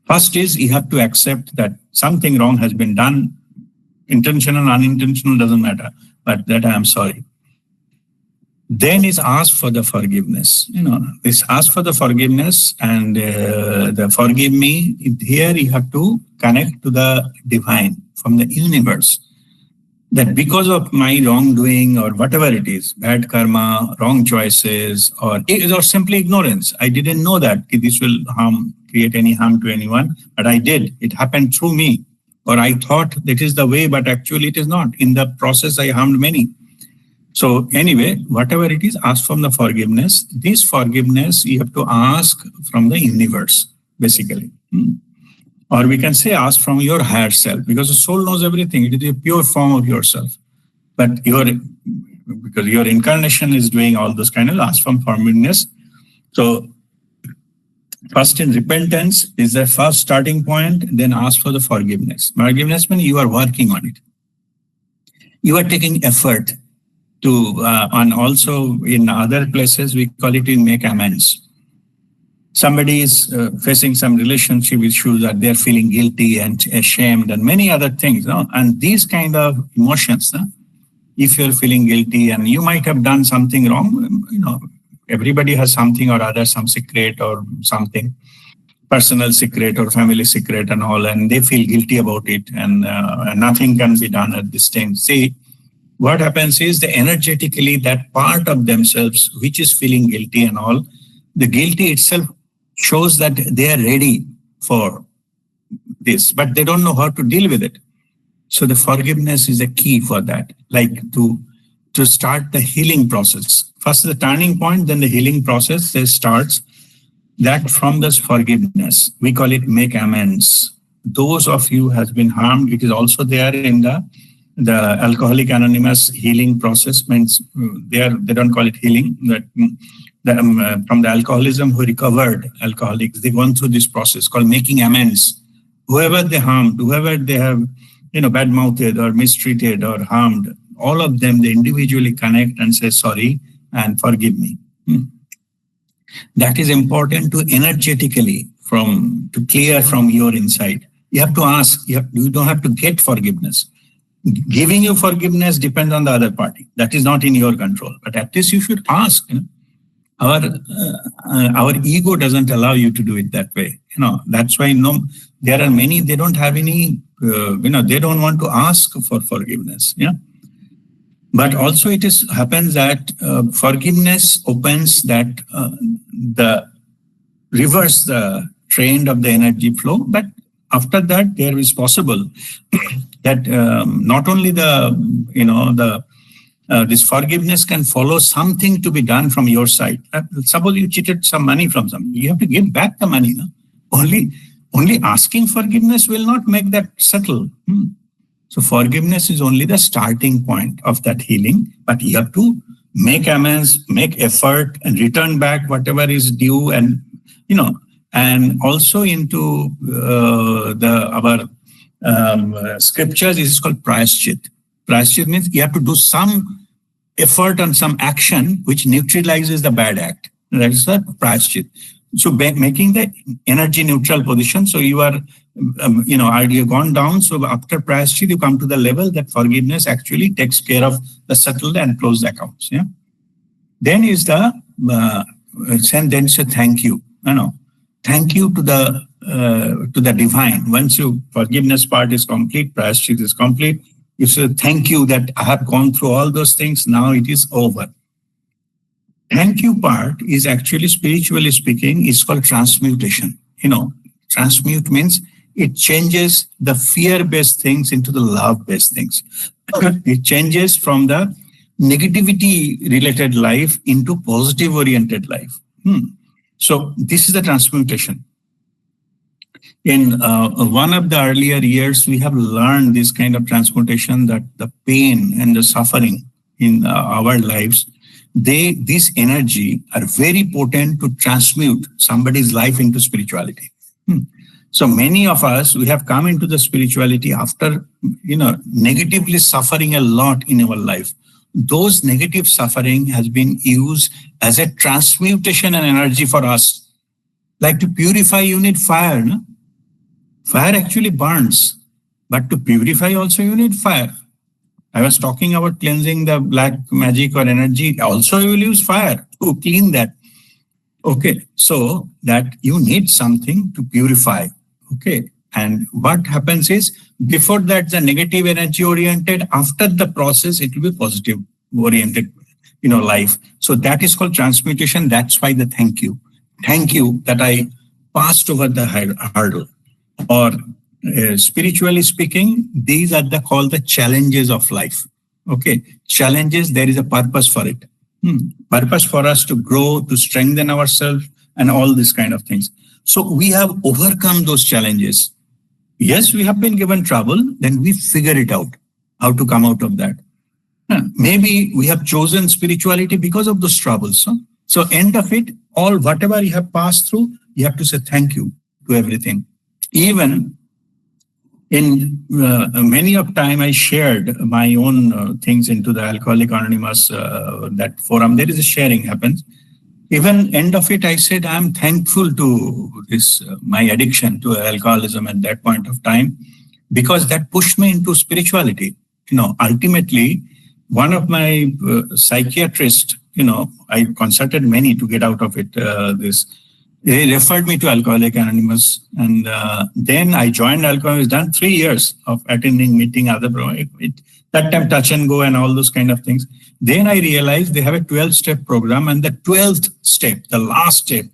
First is you have to accept that something wrong has been done. Intentional, unintentional doesn't matter, but that I am sorry. Then is ask for the forgiveness. This ask for the forgiveness and the forgive me. Here you have to connect to the divine from the universe. That because of my wrongdoing or whatever it is, bad karma, wrong choices, or simply ignorance, I didn't know that this will create any harm to anyone, but I did. It happened through me. Or I thought that is the way, but actually it is not. In the process, I harmed many. So anyway, whatever it is, ask from the forgiveness. This forgiveness, you have to ask from the universe, basically. Or we can say ask from your higher self, because the soul knows everything. It is a pure form of yourself. But because your incarnation is doing all those kind of ask from forgiveness. So first in repentance is the first starting point, then ask for the forgiveness. Forgiveness means you are working on it. You are taking effort to, and also in other places, we call it in make amends. Somebody is facing some relationship issues that they're feeling guilty and ashamed and many other things. And these kind of emotions, if you're feeling guilty and you might have done something wrong, everybody has something or other, some secret or something, personal secret or family secret and all, and they feel guilty about it and nothing can be done at this time. See, what happens is the energetically that part of themselves which is feeling guilty and all, the guilty itself shows that they are ready for this, but they don't know how to deal with it. So the forgiveness is a key for that, like to start the healing process. First the turning point, then the healing process starts. That from this forgiveness, we call it make amends. Those of you has been harmed, it is also there in the Alcoholic Anonymous healing process. Means they don't call it healing. That from the alcoholism who recovered alcoholics, they gone through this process called making amends. Whoever they harmed, whoever they have bad-mouthed or mistreated or harmed, all of them they individually connect and say sorry and forgive me. That is important to energetically to clear from your inside. You have to ask. You don't have to get forgiveness. Giving you forgiveness depends on the other party. That is not in your control. But at least you should ask. Our ego doesn't allow you to do it that way. That's why there are many. They don't have any. They don't want to ask for forgiveness. Yeah. But also it happens that forgiveness opens that the reverse the trend of the energy flow. But after that, there is possible that not only this forgiveness can follow something to be done from your side. Suppose you cheated some money from somebody, you have to give back the money. Only asking forgiveness will not make that settle. So forgiveness is only the starting point of that healing, but you have to make amends, make effort, and return back whatever is due, and and also into our scriptures, this is called prayaschit. Prayaschit means you have to do some effort and some action which neutralizes the bad act. That is the prayaschit. So making the energy neutral position. So you are, you gone down. So after prayaschit, you come to the level that forgiveness actually takes care of the settled and closed accounts. Yeah. Then is then say thank you. Thank you to the divine. Once your forgiveness part is complete, prayaschit is complete, you say thank you that I have gone through all those things. Now it is over. Thank you part is actually, spiritually speaking, is called transmutation. Transmute means it changes the fear-based things into the love-based things. It changes from the negativity related life into positive oriented life. So this is the transmutation. In one of the earlier years, we have learned this kind of transmutation, that the pain and the suffering in our lives, this energy are very potent to transmute somebody's life into spirituality. So many of us, we have come into the spirituality after, negatively suffering a lot in our life. Those negative suffering has been used as a transmutation and energy for us. Like to purify, you need fire. No? Fire actually burns, but to purify also you need fire. I was talking about cleansing the black magic or energy. Also you will use fire to clean that. Okay, so that you need something to purify. Okay, and what happens is, before that the negative energy oriented, after the process it will be positive oriented, life. So that is called transmutation. That's why the thank you that I passed over the hurdle. Or spiritually speaking, these are called the challenges of life. Okay, challenges, there is a purpose for it. Purpose for us to grow, to strengthen ourselves, and all these kind of things. So we have overcome those challenges. Yes, we have been given trouble, then we figure it out, how to come out of that. Maybe we have chosen spirituality because of those troubles. So end of it, all whatever you have passed through, you have to say thank you to everything. Even in many of time, I shared my own things into the Alcoholic Anonymous, that forum. There is a sharing happens. Even end of it, I said, I'm thankful to this, my addiction to alcoholism at that point of time, because that pushed me into spirituality. Ultimately, one of my psychiatrists, I consulted many to get out of it, they referred me to Alcoholic Anonymous, and then I joined Alcoholics. Done 3 years of attending meeting, other that time touch and go and all those kind of things. Then I realized they have a 12-step program, and the 12th step, the last step,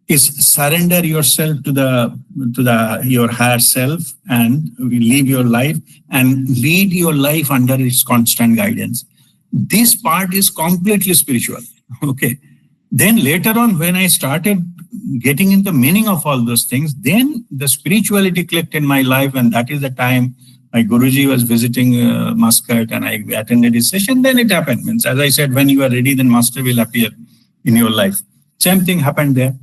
is surrender yourself to your higher self and live your life and lead your life under its constant guidance. This part is completely spiritual. Okay. Then later on, when I started getting into the meaning of all those things, then the spirituality clicked in my life, and that is the time my Guruji was visiting Muscat, and I attended his session. Then it happened. Means, as I said, when you are ready, then Master will appear in your life. Same thing happened there.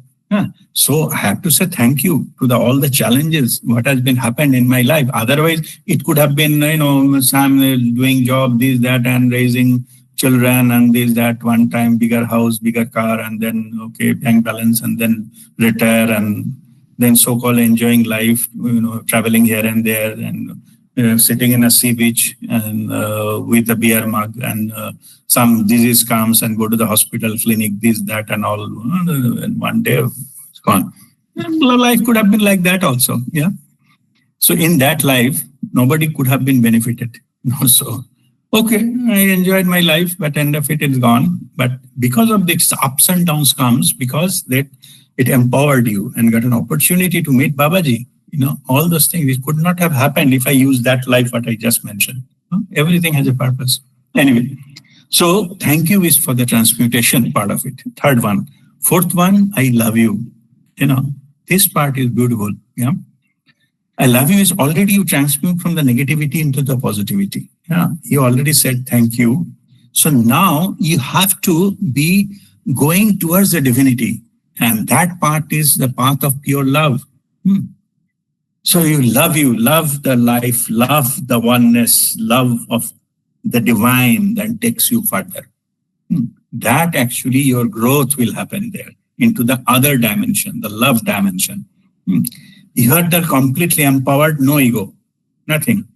So I have to say thank you to all the challenges what has been happened in my life. Otherwise, it could have been, Sam doing job, this, that, and raising children and this, that, one time, bigger house, bigger car, and then, bank balance, and then retire, and then so-called enjoying life, traveling here and there, and sitting in a sea beach and with a beer mug, and some disease comes and go to the hospital, clinic, this, that, and all, and one day it's gone. And life could have been like that also, yeah. So in that life, nobody could have been benefited. So, okay, I enjoyed my life, but end of it is gone. But because of this ups and downs comes, because that it empowered you and got an opportunity to meet Babaji. All those things, it could not have happened if I used that life, what I just mentioned. Everything has a purpose. Anyway, so thank you is for the transmutation part of it. Third one. Fourth one, I love you. This part is beautiful. Yeah. I love you is already you transmute from the negativity into the positivity. Yeah. You already said thank you. So now you have to be going towards the divinity. And that part is the path of pure love. So you love the life, love the oneness, love of the divine that takes you further. That actually your growth will happen there into the other dimension, the love dimension. You are the completely empowered, no ego, nothing,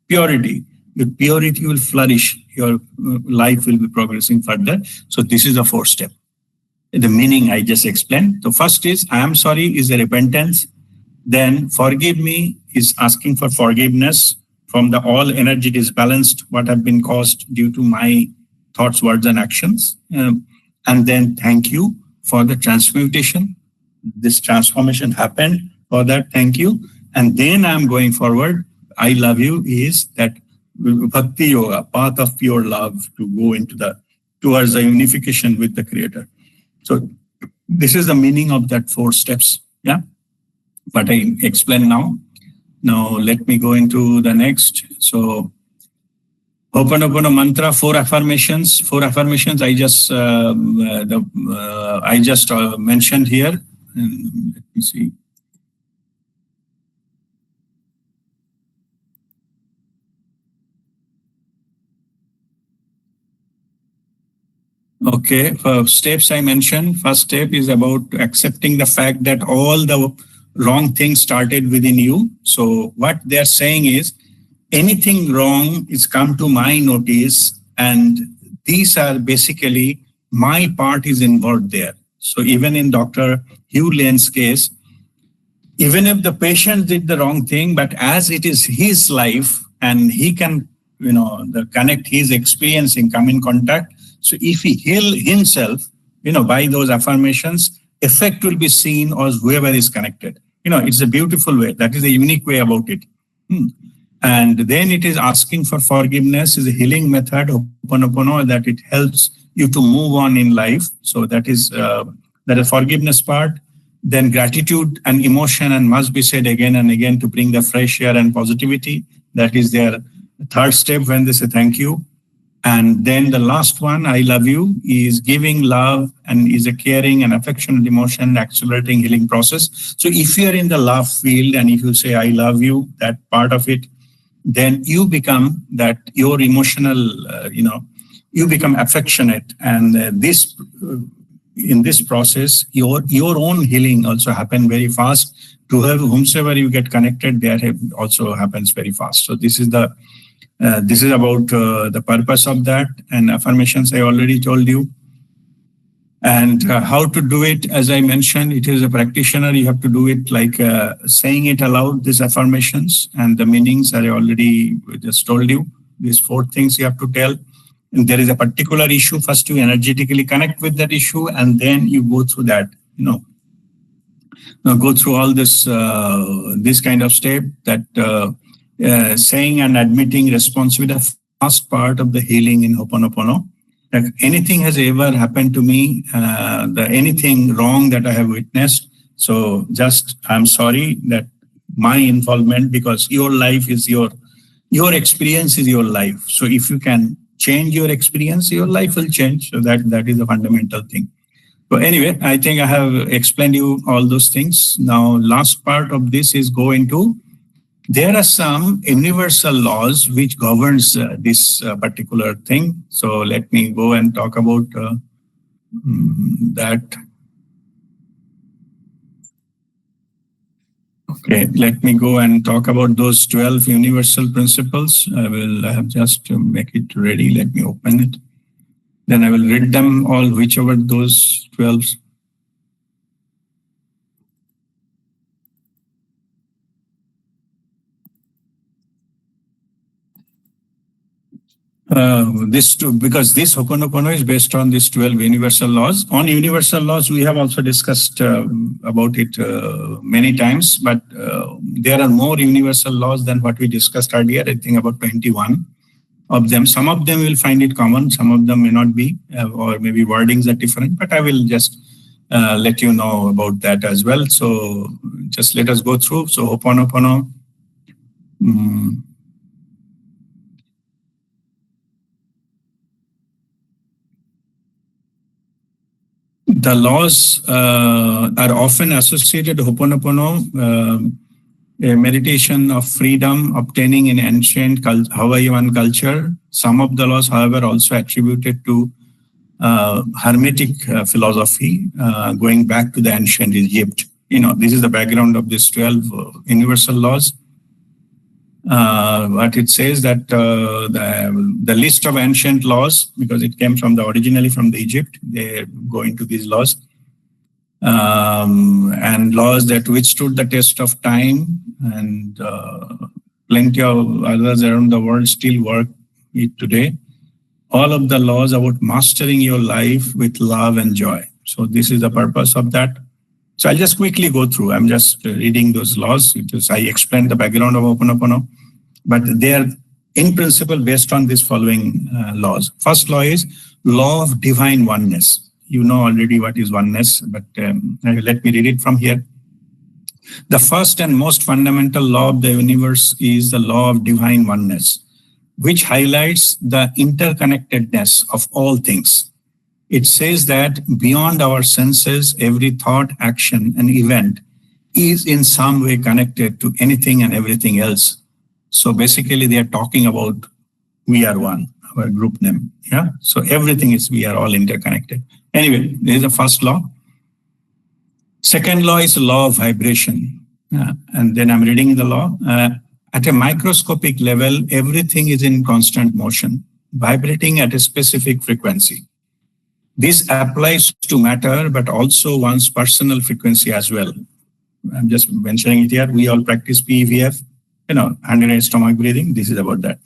purity. With purity, you will flourish. Your life will be progressing further. So this is the fourth step. The meaning I just explained. So first is, I am sorry is a repentance. Then forgive me is asking for forgiveness from the all energy disbalanced, what have been caused due to my thoughts, words, and actions. And then thank you for the transmutation. This transformation happened. For that, thank you. And then I'm going forward. I love you is that bhakti yoga, path of pure love, to go into towards the unification with the Creator. So this is the meaning of that 4 steps. Yeah, but I explain now. Now let me go into the next. So Ho'oponopono mantra, 4 affirmations. 4 affirmations I just mentioned here. And let me see. Okay, steps I mentioned. First step is about accepting the fact that all the wrong things started within you. So what they're saying is, anything wrong is come to my notice, and these are basically my part is involved there. So even in Dr. Hugh Lane's case, even if the patient did the wrong thing, but as it is his life and he can, the connect he's experiencing, come in contact. So if he heal himself, by those affirmations, effect will be seen as whoever is connected. It's a beautiful way. That is a unique way about it. And then it is asking for forgiveness is a healing method, Ho'oponopono, that it helps you to move on in life. So that is the forgiveness part. Then gratitude and emotion and must be said again and again to bring the fresh air and positivity. That is their 3rd step when they say thank you. And then the last one, I love you, is giving love and is a caring and affectionate emotion, accelerating healing process. So if you're in the love field and if you say, I love you, that part of it, then you become that your emotional, you become affectionate. And in this process, your own healing also happen very fast. To whomsoever you get connected, there also happens very fast. So this is about the purpose of that. And affirmations I already told you. And how to do it, as I mentioned, it is a practitioner. You have to do it like saying it aloud, these affirmations, and the meanings I already just told you. These 4 things you have to tell. And there is a particular issue. First, you energetically connect with that issue, and then you go through that. Now go through all this kind of step that saying and admitting responsibility, the first part of the healing in Ho'oponopono. If anything has ever happened to me, anything wrong that I have witnessed, so just I'm sorry that my involvement, because your life is your experience is your life. So if you can change your experience, your life will change. So that is the fundamental thing. So anyway, I think I have explained you all those things. Now, last part of this is go into, there are some universal laws which governs this particular thing. So let me go and talk about that. Okay, let me go and talk about those 12 universal principles. I have just to make it ready. Let me open it. Then I will read them all, whichever those 12. Because this Ho'oponopono is based on these 12 universal laws. On universal laws, we have also discussed about it many times, but there are more universal laws than what we discussed earlier. I think about 21 of them. Some of them will find it common, some of them may not be, or maybe wordings are different, but I will just let you know about that as well. So just let us go through. So Ho'oponopono. The laws are often associated Ho'oponopono, a meditation of freedom obtaining in ancient Hawaiian culture. Some of the laws, however, also attributed to Hermetic philosophy, going back to the ancient Egypt. This is the background of these 12 universal laws. But it says that the list of ancient laws, because it came from originally from the Egypt, they go into these laws. And laws that withstood the test of time, and plenty of others around the world still work it today. All of the laws about mastering your life with love and joy. So this is the purpose of that. So I'll just quickly go through. I'm just reading those laws. I explained the background of Ho'oponopono, but in principle based on these following laws. First law is law of divine oneness. You know already what is oneness, but let me read it from here. The first and most fundamental law of the universe is the law of divine oneness, which highlights the interconnectedness of all things. It says that beyond our senses, every thought, action, and event is in some way connected to anything and everything else. So basically, they are talking about WeAreOne, our group name. Yeah. So everything is, we are all interconnected. Anyway, this is the first law. Second law is the law of vibration. And then I'm reading the law. At a microscopic level, everything is in constant motion, vibrating at a specific frequency. This applies to matter, but also one's personal frequency as well. I'm just mentioning it here. We all practice PEVF, hand and stomach breathing. This is about that.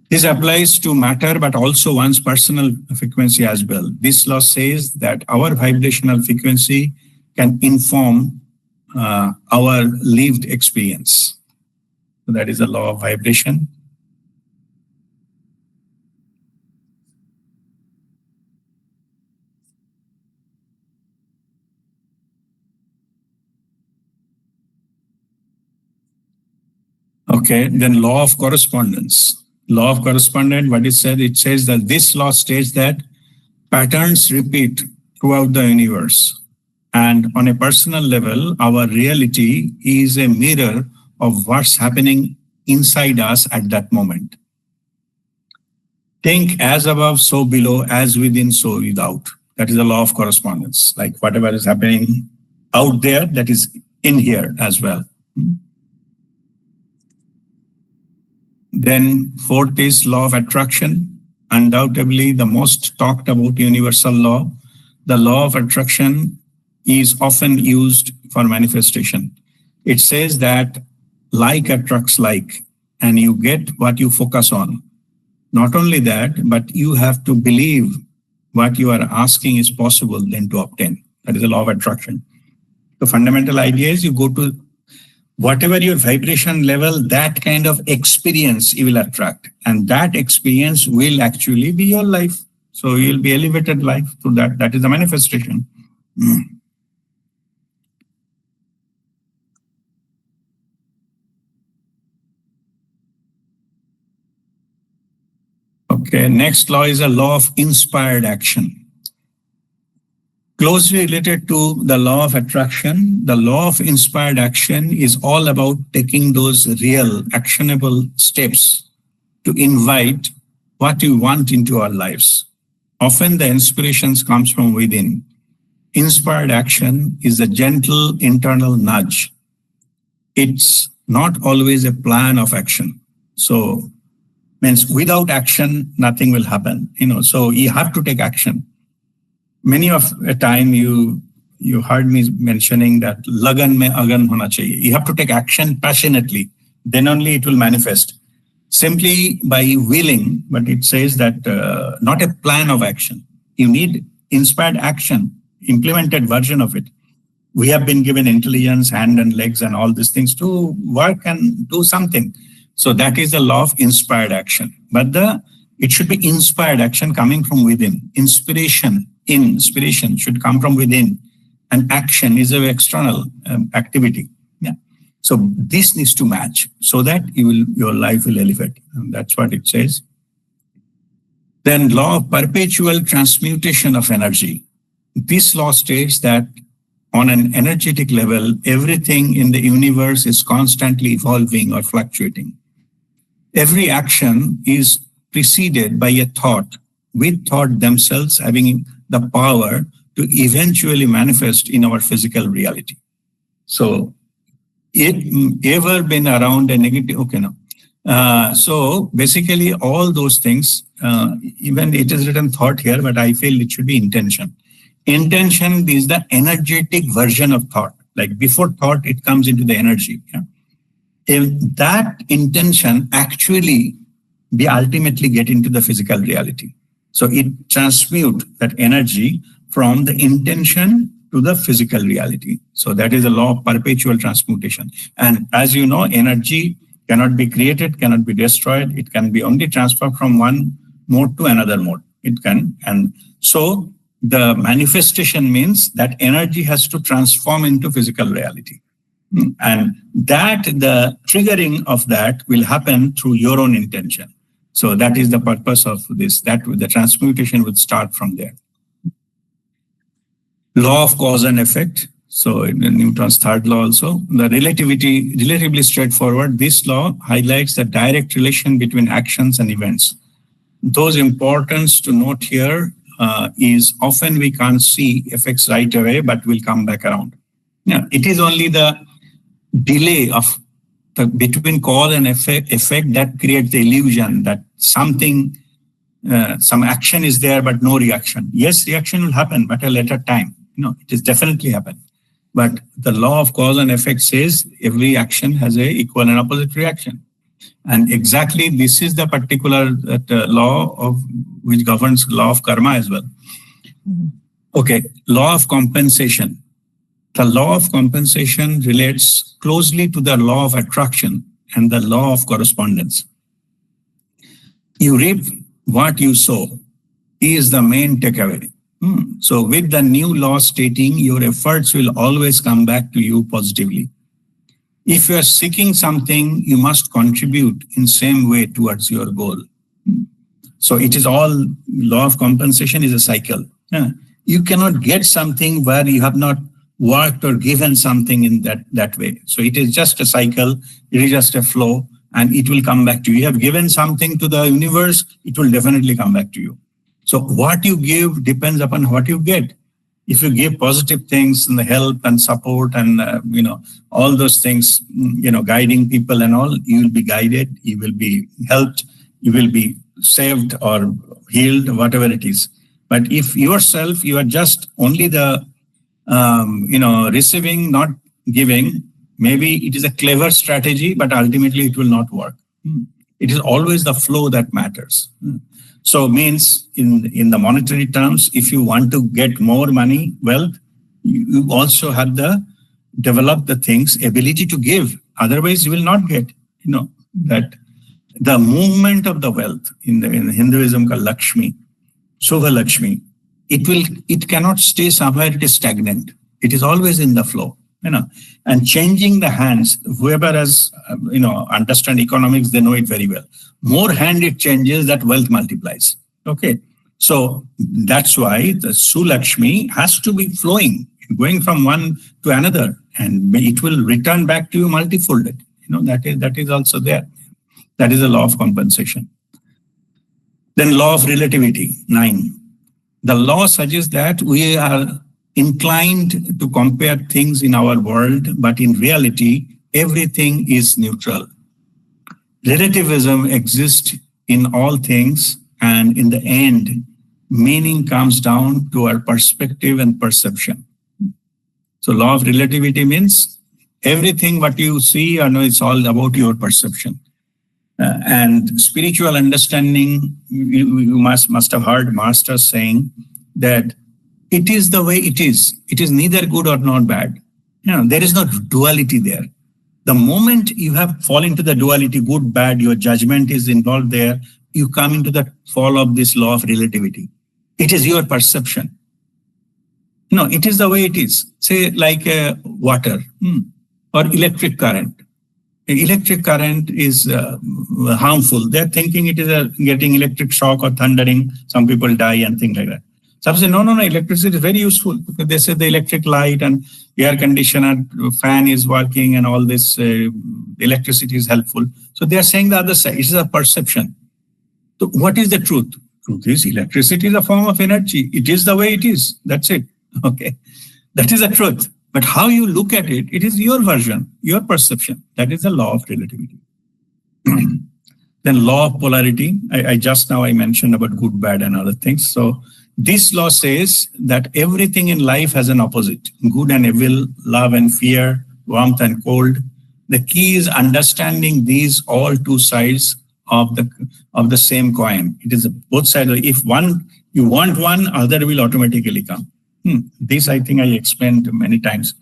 This applies to matter, but also one's personal frequency as well. This law says that our vibrational frequency can inform our lived experience. So that is the law of vibration. Okay, then law of correspondence. Law of correspondence, what it said? It says that this law states that patterns repeat throughout the universe. And on a personal level, our reality is a mirror of what's happening inside us at that moment. Think as above, so below, as within, so without. That is the law of correspondence. Like whatever is happening out there, that is in here as well. Then fourth is law of attraction. Undoubtedly, the most talked about universal law. The law of attraction is often used for manifestation. It says that like attracts like, and you get what you focus on. Not only that, but you have to believe what you are asking is possible then to obtain. That is the law of attraction. The fundamental idea is you go to whatever your vibration level, that kind of experience you will attract. And that experience will actually be your life. So you'll be elevated life through that. That is the manifestation. Okay, next law is a law of inspired action. Closely related to the law of attraction, the law of inspired action is all about taking those real, actionable steps to invite what you want into our lives. Often the inspirations comes from within. Inspired action is a gentle internal nudge. It's not always a plan of action. So means without action, nothing will happen. So you have to take action. Many of a time you heard me mentioning that lagan mein agan hona chahiye. You have to take action passionately. Then only it will manifest. Simply by willing, but it says that not a plan of action. You need inspired action, implemented version of it. We have been given intelligence, hand and legs and all these things to work and do something. So that is the law of inspired action. But it should be inspired action coming from within. Inspiration should come from within. And action is an external activity. Yeah. So this needs to match so that your life will elevate. And that's what it says. Then law of perpetual transmutation of energy. This law states that on an energetic level, everything in the universe is constantly evolving or fluctuating. Every action is preceded by a thought, with thought themselves having the power to eventually manifest in our physical reality. So, it ever been around a negative? Okay, no. So basically, all those things, even it is written thought here, but I feel it should be intention. Intention is the energetic version of thought. Like before thought, it comes into the energy. Yeah? If that intention actually we ultimately get into the physical reality. So it transmutes that energy from the intention to the physical reality. So that is the law of perpetual transmutation. And as you know, energy Cannot be created, cannot be destroyed. It can be only transferred from one mode to another mode. It can. And so the manifestation means that energy has to transform into physical reality. And that the triggering of that will happen through your own intention. So that is the purpose of this, that the transmutation would start from there. Law of cause and effect. So in Newton's third law also, the relatively straightforward. This law highlights the direct relation between actions and events. Those importance to note here is often we can't see effects right away, but will come back around. Yeah, it is only the delay of between cause and effect that creates the illusion that something, some action is there, but no reaction. Yes, reaction will happen, but at a later time. It is definitely happen. But the law of cause and effect says every action has a equal and opposite reaction. And exactly this is the particular law of which governs law of karma as well. Okay, law of compensation. The law of compensation relates closely to the law of attraction and the law of correspondence. You reap what you sow is the main takeaway. So with the new law stating your efforts will always come back to you positively. If you are seeking something, you must contribute in same way towards your goal. So it is all law of compensation is a cycle. You cannot get something where you have not worked or given something in that way. So it is just a cycle, it is just a flow, and it will come back to you. You have given something to the universe, it will definitely come back to you. So what you give depends upon what you get. If you give positive things and the help and support and all those things, guiding people and all, you will be guided, you will be helped, you will be saved or healed, whatever it is. But if yourself, you are just only the receiving, not giving, maybe it is a clever strategy, but ultimately it will not work. It is always the flow that matters. So means in the monetary terms, if you want to get more money, wealth, you also have develop the things, ability to give. Otherwise, you will not get, that the movement of the wealth in Hinduism called Lakshmi, Shubha Lakshmi, it cannot stay somewhere, it is stagnant. It is always in the flow, and changing the hands, whoever has, understand economics, they know it very well. More hand it changes, that wealth multiplies. Okay. So that's why the Sulakshmi has to be flowing, going from one to another, and it will return back to you multifolded. That is also there. That is the law of compensation. Then law of relativity, 9. The law suggests that we are inclined to compare things in our world, but in reality, everything is neutral. Relativism exists in all things, and in the end, meaning comes down to our perspective and perception. So law of relativity means everything what you see or know, it's all about your perception. And spiritual understanding, you must have heard masters saying that it is the way it is. It is neither good or not bad. There is no duality there. The moment you have fallen into the duality, good, bad, your judgment is involved there, you come into the fall of this law of relativity. It is your perception. It is the way it is. Say like water or electric current. Electric current is harmful. They're thinking it is getting electric shock or thundering. Some people die and things like that. Some say, no, electricity is very useful because they say the electric light and air conditioner, fan is working and all this electricity is helpful. So they are saying the other side. It is a perception. So what is the truth? Truth is electricity is a form of energy. It is the way it is. That's it. Okay. That is the truth. But how you look at it, it is your version, your perception. That is the law of relativity. Then law of polarity. I mentioned about good, bad and other things. So this law says that everything in life has an opposite, good and evil, love and fear, warmth and cold. The key is understanding these all two sides of the same coin. It is both sides. If you want one, other will automatically come. This I think I explained many times.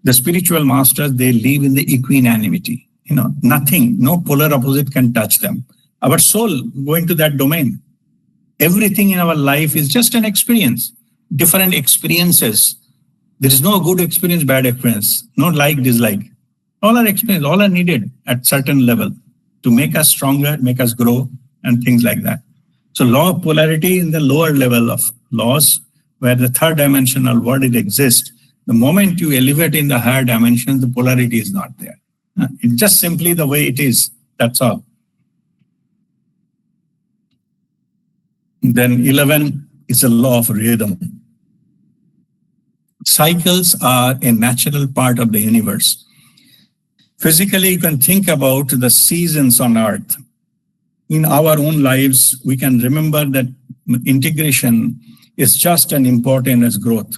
The spiritual masters, they live in the equanimity. Nothing, no polar opposite can touch them. Our soul going to that domain. Everything in our life is just an experience, different experiences. There is no good experience, bad experience, no like, dislike. All are experience, all are needed at certain level to make us stronger, make us grow, and things like that. So law of polarity in the lower level of laws, where the third dimensional world it exists, the moment you elevate in the higher dimension, the polarity is not there. It's just simply the way it is. That's all. Then 11 is a law of rhythm. Cycles are a natural part of the universe. Physically, you can think about the seasons on Earth. In our own lives, we can remember that integration is just as important as growth.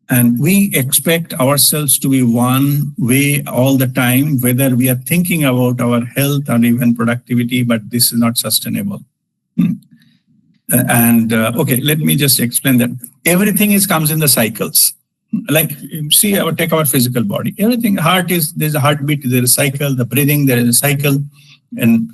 And we expect ourselves to be one way all the time, whether we are thinking about our health or even productivity, but this is not sustainable. And okay, let me just explain that. Everything comes in the cycles. Like, see, take our physical body. Everything, there's a heartbeat, there's a cycle, the breathing, there is a cycle. And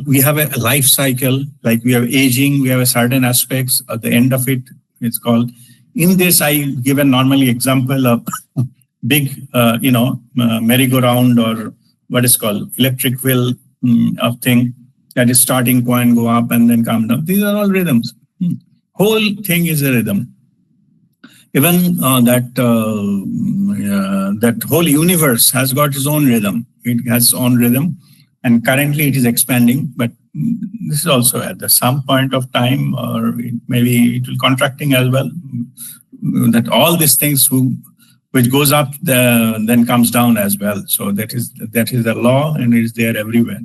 we have a life cycle, like we have aging, we have a certain aspects. At the end of it, it's called. In this, I give a normally example of big, merry-go-round or what is called electric wheel of thing that is starting point, go up and then come down. These are all rhythms. Whole thing is a rhythm. Even that whole universe has got its own rhythm. It has its own rhythm, and currently it is expanding. But this is also at some point of time, or maybe it will contracting as well. That all these things which goes up then comes down as well. So that is the law, and it is there everywhere.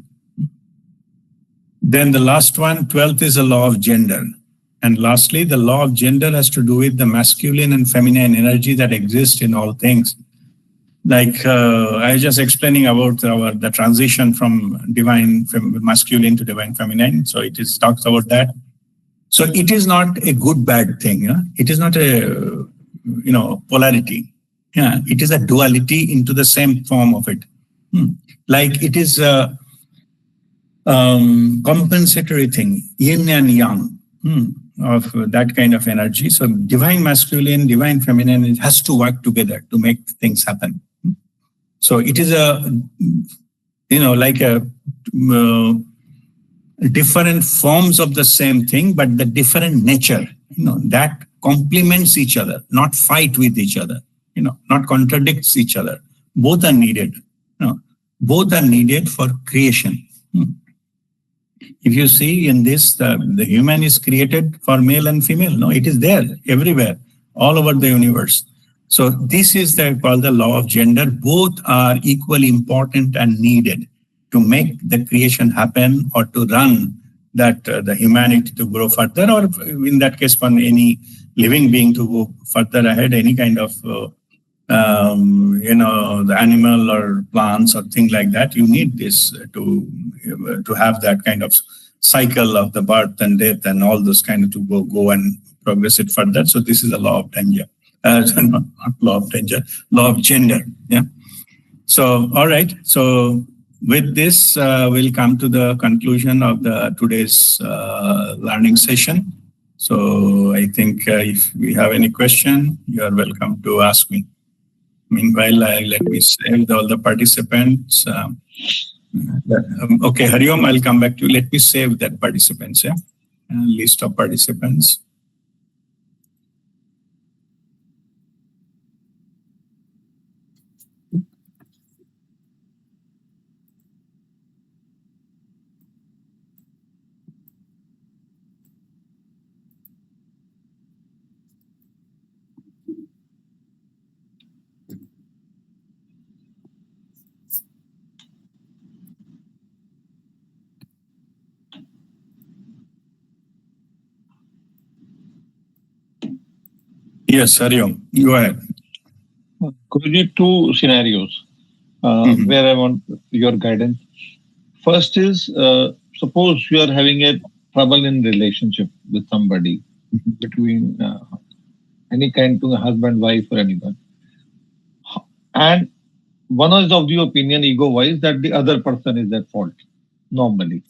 Then the last one, 12th, is a law of gender. And lastly, the law of gender has to do with the masculine and feminine energy that exists in all things. Like I was just explaining about the transition from divine masculine to divine feminine. So it talks about that. So it is not a good, bad thing. Yeah? It is not a polarity. Yeah, it is a duality into the same form of it. Like it is a compensatory thing, yin and yang. Of that kind of energy. So divine masculine, divine feminine, it has to work together to make things happen. So it is like a different forms of the same thing, but the different nature, that complements each other, not fight with each other, not contradicts each other. Both are needed. Both are needed for creation. If you see in this, the human is created for male and female. No, it is there everywhere, all over the universe. So this is called the law of gender. Both are equally important and needed to make the creation happen, or to run that the humanity to grow further, or in that case, for any living being to go further ahead, any kind of the animal or plants or thing like that. You need this to have that kind of cycle of the birth and death and all those kind of to go and progress it further. So this is a law of danger. Not law of danger, law of gender. Yeah. So all right. So with this, we'll come to the conclusion of today's learning session. So I think if we have any question, you are welcome to ask me. Meanwhile, let me save all the participants. Okay, Hariom, I'll come back to you. Let me save that participants, yeah? List of participants. Yes, Hariom, go ahead. Guruji, two scenarios where I want your guidance. First is, suppose you are having a trouble in relationship with somebody, between any kind, to a husband, wife, or anyone. And one is of the opinion, ego-wise, that the other person is at fault normally.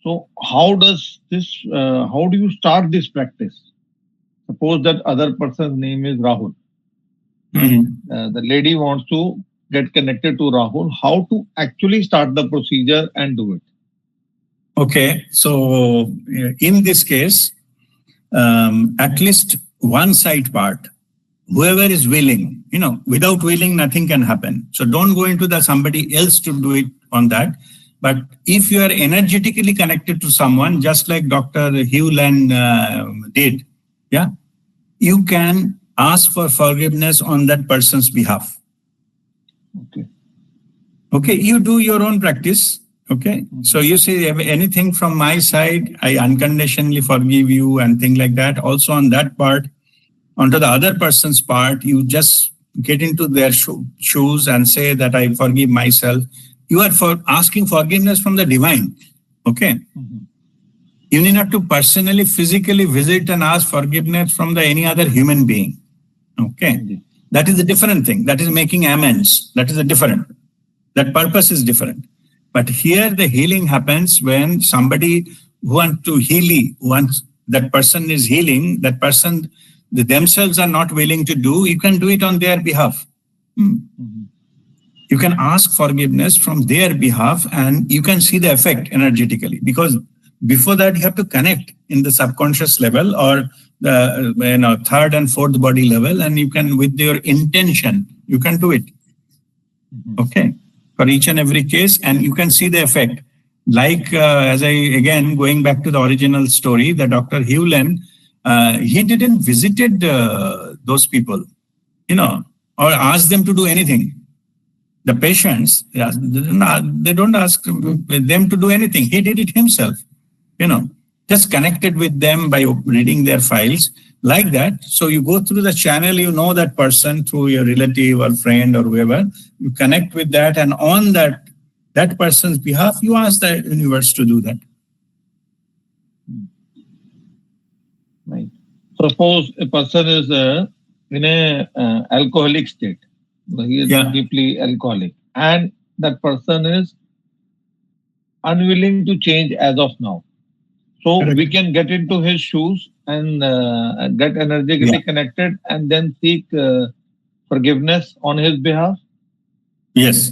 So how does this? How do you start this practice? Suppose that other person's name is Rahul. The lady wants to get connected to Rahul. How to actually start the procedure and do it? Okay, so in this case, at least one side part, whoever is willing, without willing, nothing can happen. So don't go into somebody else to do it on that. But if you are energetically connected to someone, just like Dr. Hewland did, you can ask for forgiveness on that person's behalf. Okay, you do your own practice. Okay, so you say anything from my side, I unconditionally forgive you and things like that. Also on that part, onto the other person's part, you just get into their shoes and say that I forgive myself. You are asking forgiveness from the divine. Okay. You need not to personally, physically visit and ask forgiveness from any other human being. Okay. That is a different thing. That is making amends. That is a different. That purpose is different. But here the healing happens when somebody wants to heal, once that person is healing, that person themselves are not willing to do, you can do it on their behalf. You can ask forgiveness from their behalf and you can see the effect energetically, because before that you have to connect in the subconscious level or the third and fourth body level, and you can, with your intention, you can do it. Okay, for each and every case, and you can see the effect. Like as I, again, going back to the original story, the Dr. Hewland, he didn't visited those people, or ask them to do anything. The patients, they don't ask them to do anything. He did it himself, just connected with them by reading their files like that. So you go through the channel, that person through your relative or friend or whoever, you connect with that, and on that person's behalf, you ask the universe to do that. Right. Suppose a person is in a alcoholic state. He is deeply alcoholic, and that person is unwilling to change as of now. So Correct. We can get into his shoes and get energetically connected and then seek forgiveness on his behalf. Yes.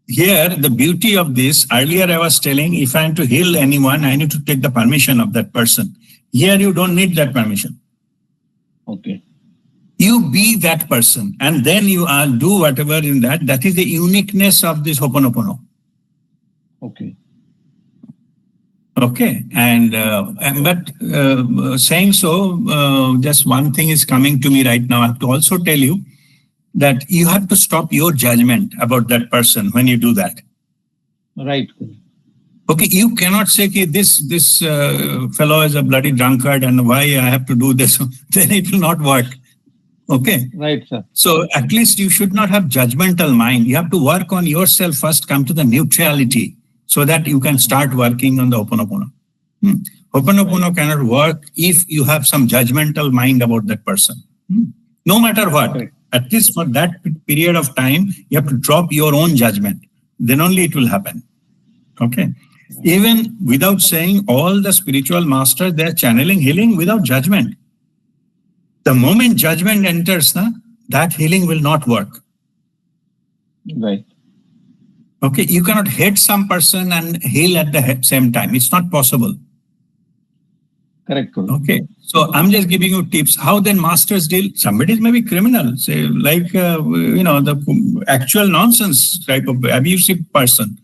Here, the beauty of this, earlier I was telling, if I am to heal anyone, I need to take the permission of that person. Here, you don't need that permission. Okay. You be that person, and then you do whatever in that. That is the uniqueness of this Ho'oponopono. Okay. Okay, but saying so, just one thing is coming to me right now. I have to also tell you that you have to stop your judgment about that person when you do that. Right. Okay, you cannot say this fellow is a bloody drunkard and why I have to do this. Then it will not work. Okay. Right, sir. So at least you should not have judgmental mind. You have to work on yourself first, come to the neutrality, so that you can start working on the Ho'oponopono. Ho'oponopono cannot work if you have some judgmental mind about that person. No matter what, at least for that period of time, you have to drop your own judgment. Then only it will happen. Okay. Even without saying, all the spiritual masters, they are channeling healing without judgment. The moment judgment enters, that healing will not work. Right. Okay, you cannot hate some person and heal at the same time. It's not possible. Correct. Okay, so I'm just giving you tips. How then masters deal? Somebody may be criminal, say like, the actual nonsense type of abusive person.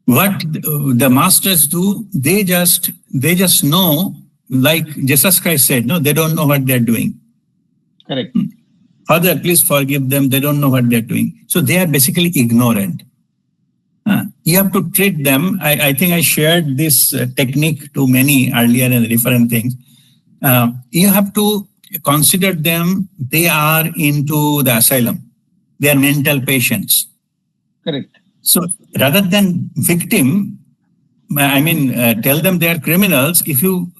What the masters do, they just know, like Jesus Christ said, no, they don't know what they're doing. Correct. Father, please forgive them. They don't know what they're doing. So they are basically ignorant. You have to treat them. I think I shared this technique to many earlier in different things. You have to consider them, they are into the asylum. They are mental patients. Correct. So rather than victim, tell them they are criminals. If you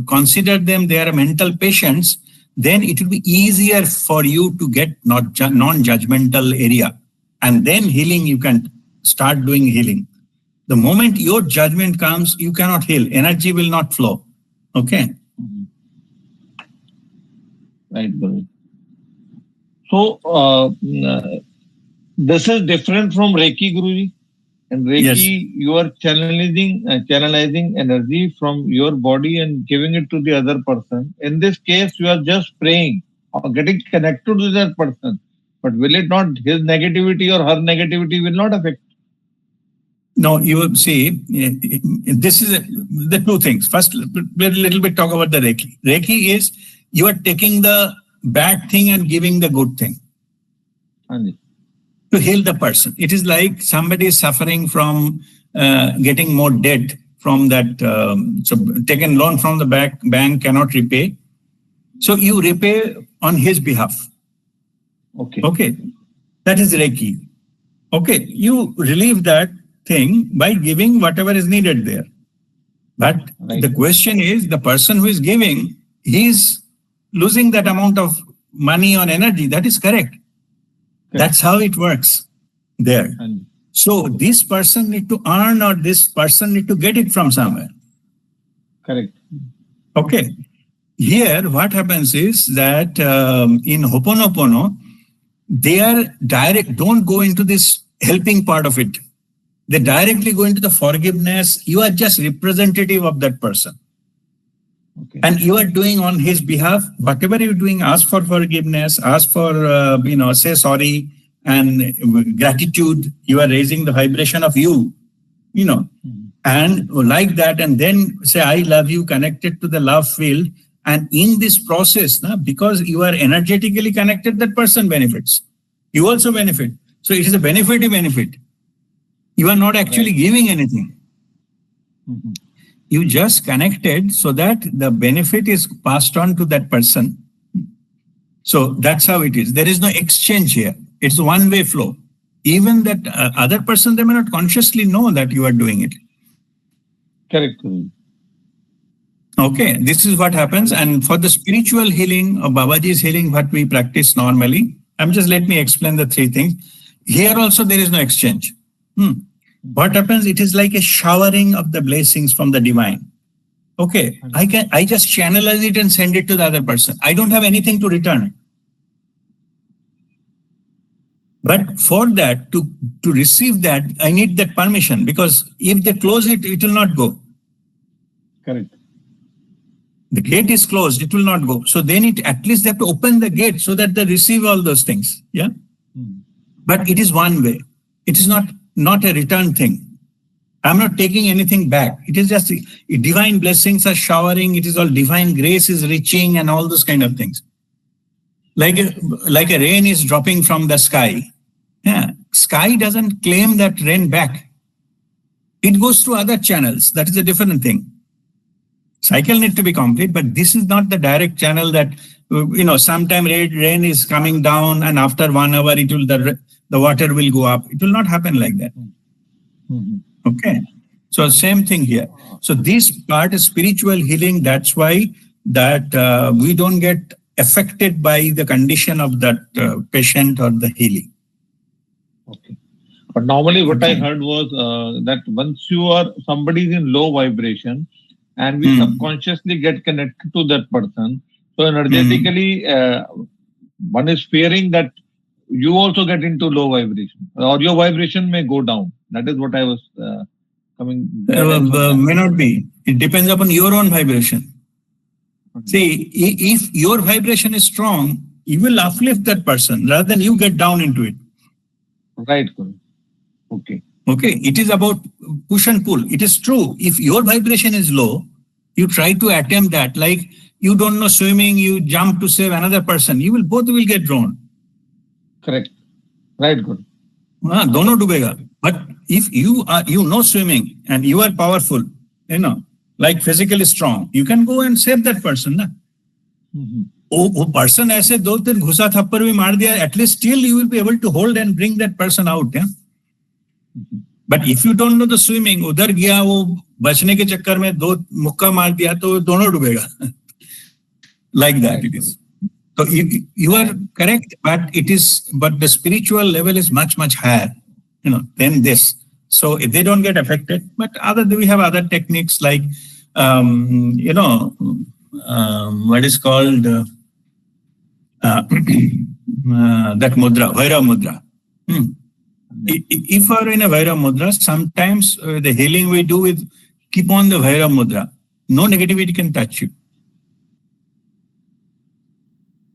consider them, they are mental patients, then it will be easier for you to get non-judgmental area. And then healing, you can start doing healing. The moment your judgment comes, you cannot heal. Energy will not flow. Okay. Right, Guru. So, this is different from Reiki, Guruji. And Reiki, you are channelizing energy from your body and giving it to the other person. In this case, you are just praying or getting connected to that person. But will it not, his negativity or her negativity will not affect? No, you will see, this is the two things. First, we'll a little bit talk about the Reiki. Reiki is you are taking the bad thing and giving the good thing to heal the person. It is like somebody is suffering from getting more debt from that, so taken loan from the bank cannot repay. So you repay on his behalf. Okay. That is Reiki. Okay. You relieve that thing by giving whatever is needed there. But the question is, the person who is giving, he is losing that amount of money on energy. That is correct. That's how it works there. So this person need to earn, or this person need to get it from somewhere. Correct. Okay. Here, what happens is that in Ho'oponopono, they are direct, don't go into this helping part of it. They directly go into the forgiveness. You are just representative of that person. And you are doing on his behalf, whatever you're doing, ask for forgiveness, ask for, say sorry and gratitude. You are raising the vibration of you, and like that. And then say, I love you, connected to the love field. And in this process, because you are energetically connected, that person benefits. You also benefit. So it is a benefit. You are not actually giving anything. You just connected so that the benefit is passed on to that person. So that's how it is. There is no exchange here. It's a one-way flow. Even that other person, they may not consciously know that you are doing it. Correct. Okay, this is what happens. And for the spiritual healing or Babaji's healing, what we practice normally, let me explain the three things. Here also there is no exchange. What happens? It is like a showering of the blessings from the divine. Okay, I just channelize it and send it to the other person. I don't have anything to return. But for that, to receive that, I need that permission, because if they close it, it will not go. Correct. The gate is closed, it will not go. So then at least they have to open the gate so that they receive all those things. Yeah. But it is one way. It is not a return thing. I'm not taking anything back. It is just divine blessings are showering. It is all divine grace is reaching and all those kind of things. Like a rain is dropping from the sky. Yeah. Sky doesn't claim that rain back. It goes through other channels. That is a different thing. Cycle need to be complete, but this is not the direct channel that, sometime rain is coming down and after 1 hour the water will go up. It will not happen like that. Okay. So same thing here. So this part is spiritual healing. That's why that we don't get affected by the condition of that patient or the healing. Okay. But normally what I heard was that once somebody is in low vibration and we subconsciously get connected to that person, so energetically one is fearing that you also get into low vibration or your vibration may go down. That is what I was coming. May not be. It depends upon your own vibration. See, if your vibration is strong, you will uplift that person rather than you get down into it. Right. Okay. Okay. It is about push and pull. It is true. If your vibration is low, you try to attempt that. Like you don't know swimming, you jump to save another person. Both will get drowned. Correct. Right. Good. Dono dubega. But if you know swimming and you are powerful, like physically strong, you can go and save that person. Na? वो person ऐसे 2-3 घुसा थप्पड़ भी मार दिया, at least still you will be able to hold and bring that person out. Yeah? But if you don't know the swimming, उधर गया वो बचने के चक्कर में 2 मुक्का मार दिया तो दोनों डूबेगा. Like that it is. So you are correct, but the spiritual level is much, much higher, than this. So if they don't get affected, but we have other techniques like, what is called that mudra, Vaira mudra. If you are in a Vaira mudra, sometimes the healing we do is keep on the Vaira mudra. No negativity can touch you.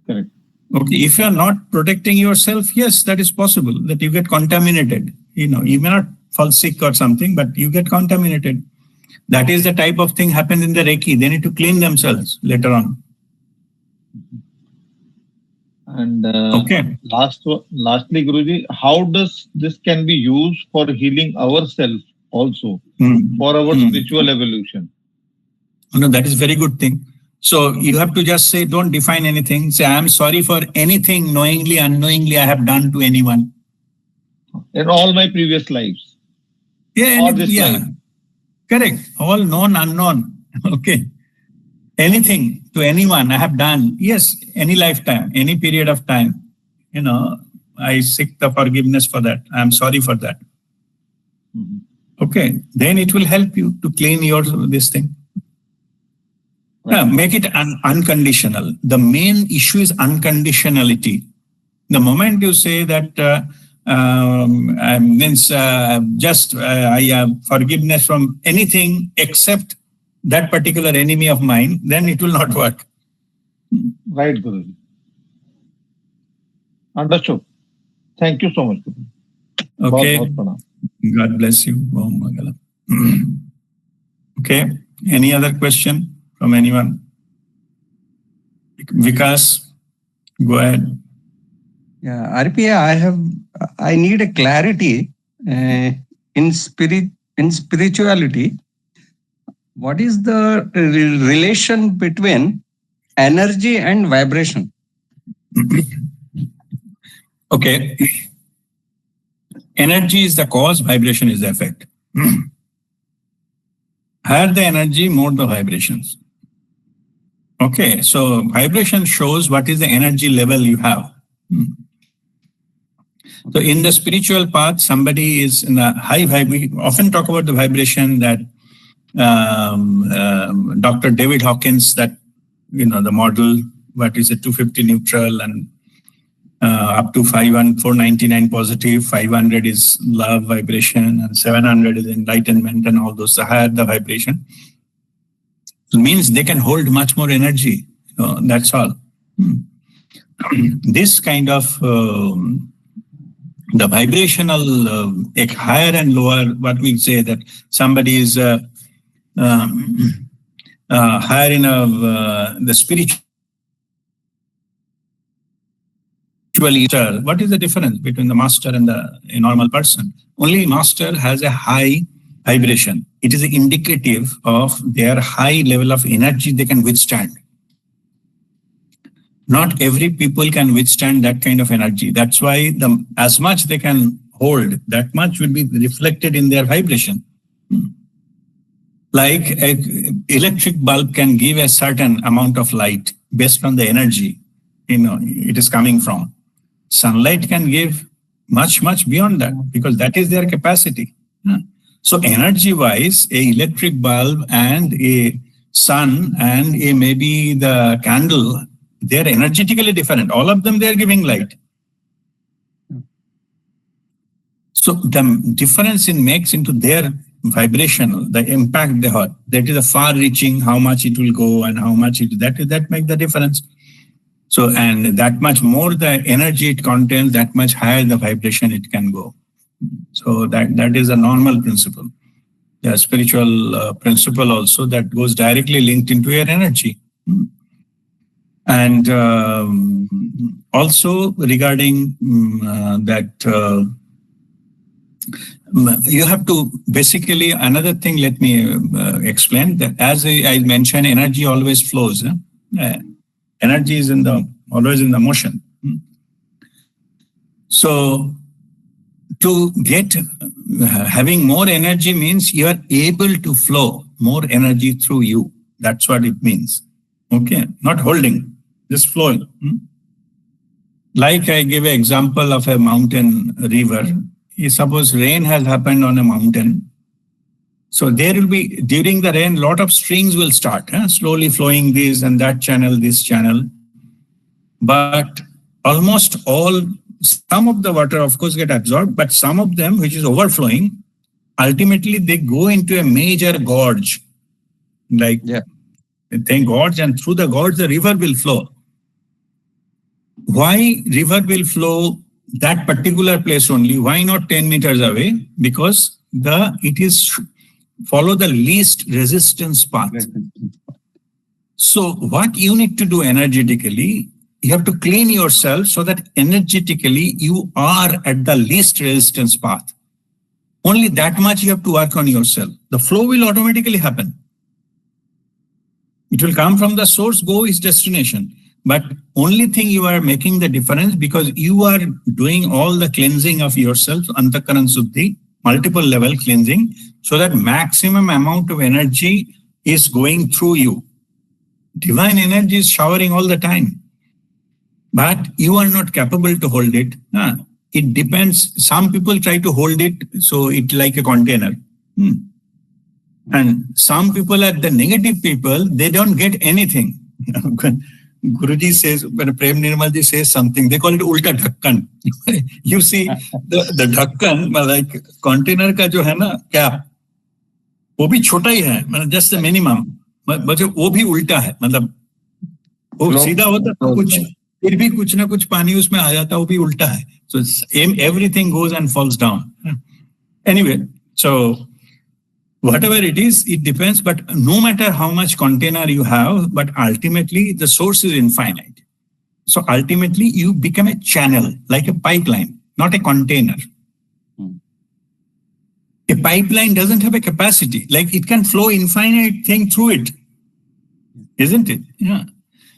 Correct. Okay, if you are not protecting yourself, yes, that is possible that you get contaminated. You may not fall sick or something, but you get contaminated. That is the type of thing happens in the Reiki. They need to clean themselves later on. And okay. Lastly, Guruji, how does this can be used for healing ourselves also for our spiritual evolution? No, that is very good thing. So you have to just say, don't define anything. Say, I am sorry for anything knowingly, unknowingly I have done to anyone. In all my previous lives. Yeah, life. Correct. All known, unknown. Okay. Anything to anyone I have done. Yes, any lifetime, any period of time. I seek the forgiveness for that. I am sorry for that. Okay. Then it will help you to clean this thing. Yeah, make it unconditional. The main issue is unconditionality. The moment you say that I have forgiveness from anything except that particular enemy of mine, then it will not work. Right, Guruji. Understood. Thank you so much, Guruji. Okay. God bless you. Okay. Any other question from anyone? Vikas, go ahead. Yeah, RPA, I need a clarity in spirituality. What is the relation between energy and vibration? Okay. Energy is the cause, vibration is the effect. Higher the energy, more the vibrations. Okay, so vibration shows what is the energy level you have. So in the spiritual path, somebody is in a high vibration. We often talk about the vibration that Dr. David Hawkins, that, the model, what is a 250 neutral and up to 499 positive, 500 is love vibration and 700 is enlightenment and all those. The higher the vibration, it means they can hold much more energy. That's all. This kind of the vibrational higher and lower, what we say that somebody is higher in the spiritual. What is the difference between the master and a normal person? Only master has a high vibration. It is indicative of their high level of energy they can withstand. Not every people can withstand that kind of energy. That's why as much they can hold, that much will be reflected in their vibration. Like an electric bulb can give a certain amount of light based on the energy it is coming from. Sunlight can give much, much beyond that because that is their capacity. So energy-wise, a electric bulb and a sun and maybe the candle, they're energetically different. All of them, they're giving light. So the difference makes into their vibration, the impact they have. That is a far-reaching, how much it will go and how much that makes the difference. So, and that much more the energy it contains, that much higher the vibration it can go. So that is a normal principle. The spiritual principle also that goes directly linked into your energy. And also regarding that, you have to basically, another thing, let me explain that as I mentioned, energy always flows. Energy is always in the motion. So to get having more energy means you are able to flow more energy through you. That's what it means. Okay, not holding. just flowing. Like I give an example of a mountain river. Suppose rain has happened on a mountain. So there will be, during the rain, lot of streams will start, slowly flowing this and that channel, this channel. But almost all, some of the water of course get absorbed, but some of them which is overflowing, ultimately they go into a major gorge. Like they gorge, and through the gorge the river will flow. Why river will flow that particular place only? Why not 10 meters away? Because it is follow the least resistance path. So what you need to do energetically, you have to clean yourself so that energetically you are at the least resistance path. Only that much you have to work on yourself. The flow will automatically happen. It will come from the source, go its destination. But only thing you are making the difference because you are doing all the cleansing of yourself, antakaran suddhi, multiple level cleansing, so that maximum amount of energy is going through you. Divine energy is showering all the time. But you are not capable to hold it. It depends. Some people try to hold it, so it's like a container. And some people are the negative people, they don't get anything. Guruji says, when Prem Nirmalji says something, they call it ulta dhakkan. You see, the dhakkan, like container ka jo hai na, cap, वो भी छोटा ही है, मतलब just the minimum, but वो भी उल्टा है, मतलब वो सीधा होता तो कुछ फिर भी कुछ ना कुछ पानी उसमें आ जाता, वो भी उल्टा है. So everything goes and falls down. Anyway, so whatever it is, it depends, but no matter how much container you have, but ultimately the source is infinite. So ultimately you become a channel, like a pipeline, not a container. A pipeline doesn't have a capacity, like it can flow infinite thing through it, isn't it? Yeah.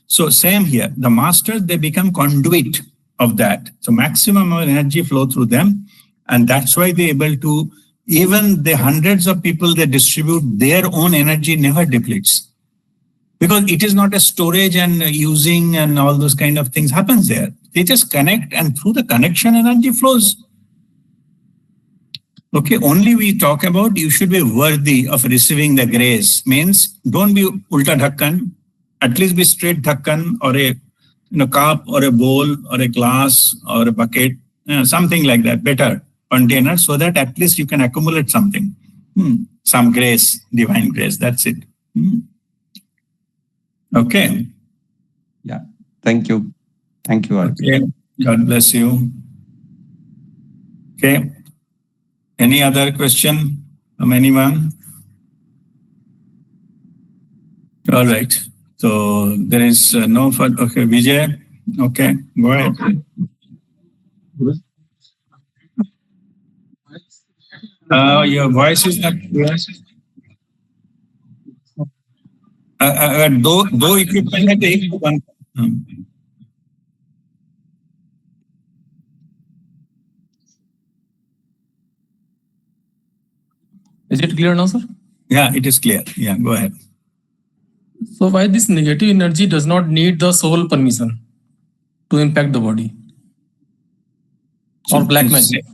So same here, the masters, they become conduit of that. So maximum of energy flow through them, and that's why they're able to, even the hundreds of people they distribute, their own energy never depletes. Because it is not a storage and using and all those kind of things happens there. They just connect, and through the connection energy flows. Okay, only we talk about you should be worthy of receiving the grace. Means don't be ulta dhakkan, at least be straight dhakkan, or a cup or a bowl or a glass or a bucket, something like that, better container, so that at least you can accumulate something, some grace, divine grace. That's it. Okay. Yeah. Thank you. Thank you. Okay. God bless you. Okay. Any other question from anyone? All right. So there is no further. Okay, Vijay. Okay, go ahead. Your voice is not clear. दो equipment है तो एक दुकान. Is it clear now, sir? Yeah, it is clear. Yeah, go ahead. So why this negative energy does not need the soul permission to impact the body? Or black magic?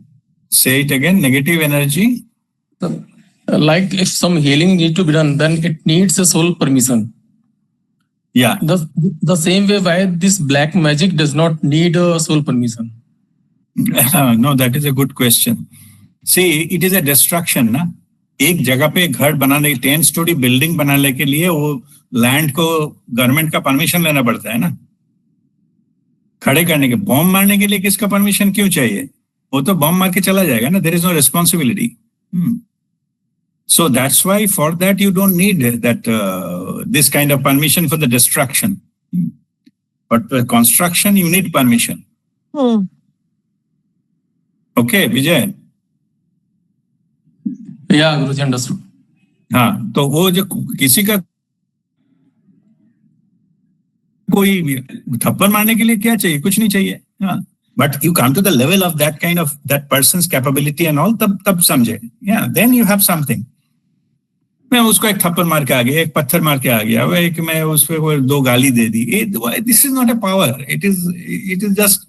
Say it again, negative energy. So, like if some healing needs to be done, then it needs a soul permission. Yeah. The same way why this black magic does not need a soul permission. No, that is a good question. See, it is a destruction, na? एक जगह पे घर बनाने 10 story building बनाने के लिए वो land को गवर्नमेंट का परमिशन लेना पड़ता है ना, खड़े करने के. बॉम्ब मारने के लिए किसका परमिशन क्यों चाहिए? वो तो बॉम्ब मार के चला जाएगा ना. There is no responsibility. So that's why for that you don't need that this kind of permission for the destruction. But for construction you need permission. Okay, Vijay. Yeah, Guruji, understood. हाँ, तो वो जो किसी का कोई थप्पड़ मारने के लिए क्या चाहिए? कुछ नहीं चाहिए. हाँ, but you come to the level of that kind of that person's capability and all, तब समझे. Yeah, then you have something. मैं उसको एक थप्पड़ मार के आ गया, एक पत्थर मार के आ गया, वो एक मैं उस पर 2 गाली दे दी, this is not a power, it is just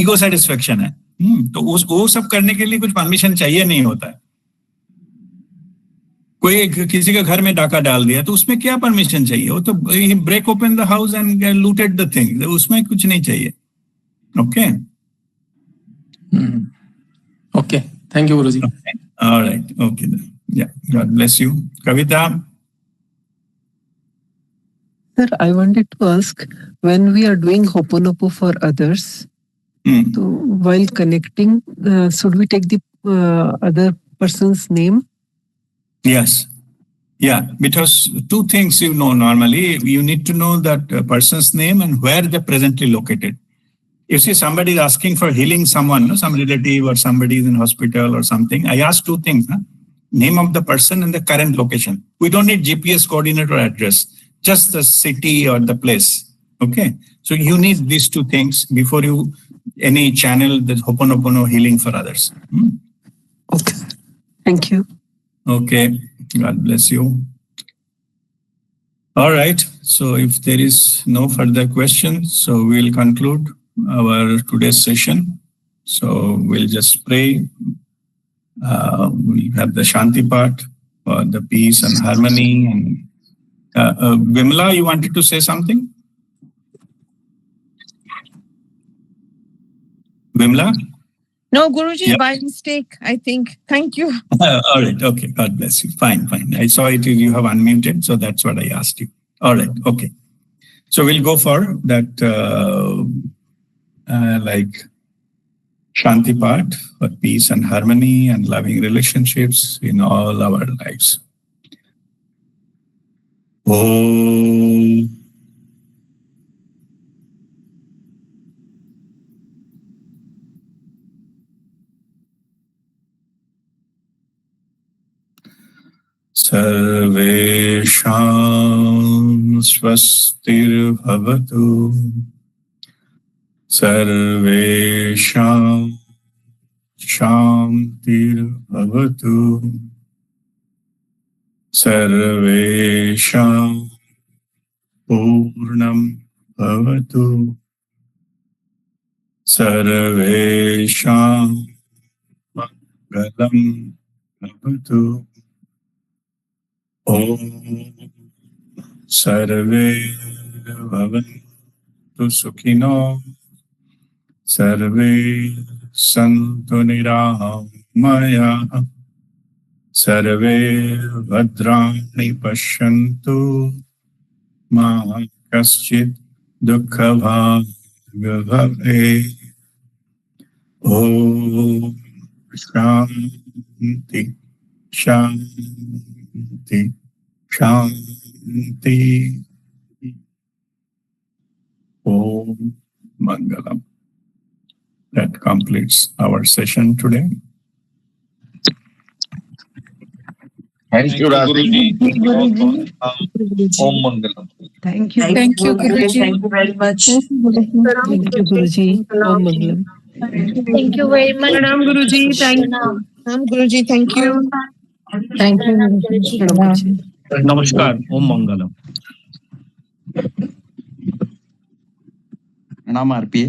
ego satisfaction है। तो वो सब करने के लिए कुछ परमिशन चाहिए नहीं होता है। कोई किसी के घर में डाका डाल दिया तो उसमें क्या परमिशन चाहिए? वो तो break open the house and looted the thing, उसमें कुछ नहीं चाहिए। Okay Okay. Thank you, Guruji. Alright, okay, yeah, God bless you. Kavita? Sir, I wanted to ask, when we are doing Ho'oponopo for others, so while connecting, should we take the other person's name? Yes. Yeah, because 2 things normally. You need to know that person's name and where they're presently located. You see, somebody is asking for healing someone, some relative or somebody is in hospital or something. I ask 2 things, name of the person and the current location. We don't need GPS coordinate or address, just the city or the place. Okay, so you need these 2 things before you any channel the Ho'oponopono healing for others. Okay. Thank you. Okay, God bless you. All right, so if there is no further questions, so we'll conclude our today's session. So we'll just pray. We have the Shanti part for the peace and harmony. And Vimla, you wanted to say something? Vimla? No, Guruji, Yeah. by mistake, I think. Thank you. All right, okay, God bless you. Fine. I saw it, you have unmuted, so that's what I asked you. All right, okay. So we'll go for that like Shanti part for peace and harmony and loving relationships in all our lives. Om. Sarvesham swastirbhavatu. Sarvesham shantirbhavatu. Sarvesham purnam bhavatu. Sarvesham mangalam bhavatu. Om sarve bhavantu sukhino. Sarve santu niramaya. Sarve bhadrani pashyantu. Ma kaschit dukkha bhave. Om Shanti Shanti Shanti. Om Mangalam. That completes our session today. Thank you, Guruji. Om Mangalam. Thank you. Thank you, Guruji. Thank you very much. Thank you, Guruji. Om Mangalam. Thank you very much. Pranam, Guruji. Thank you. Pranam, Guruji. Thank you. Thank you, Guruji. Pranam, Guruji. Namaskar. Om Mangalam. प्रणाम RPA.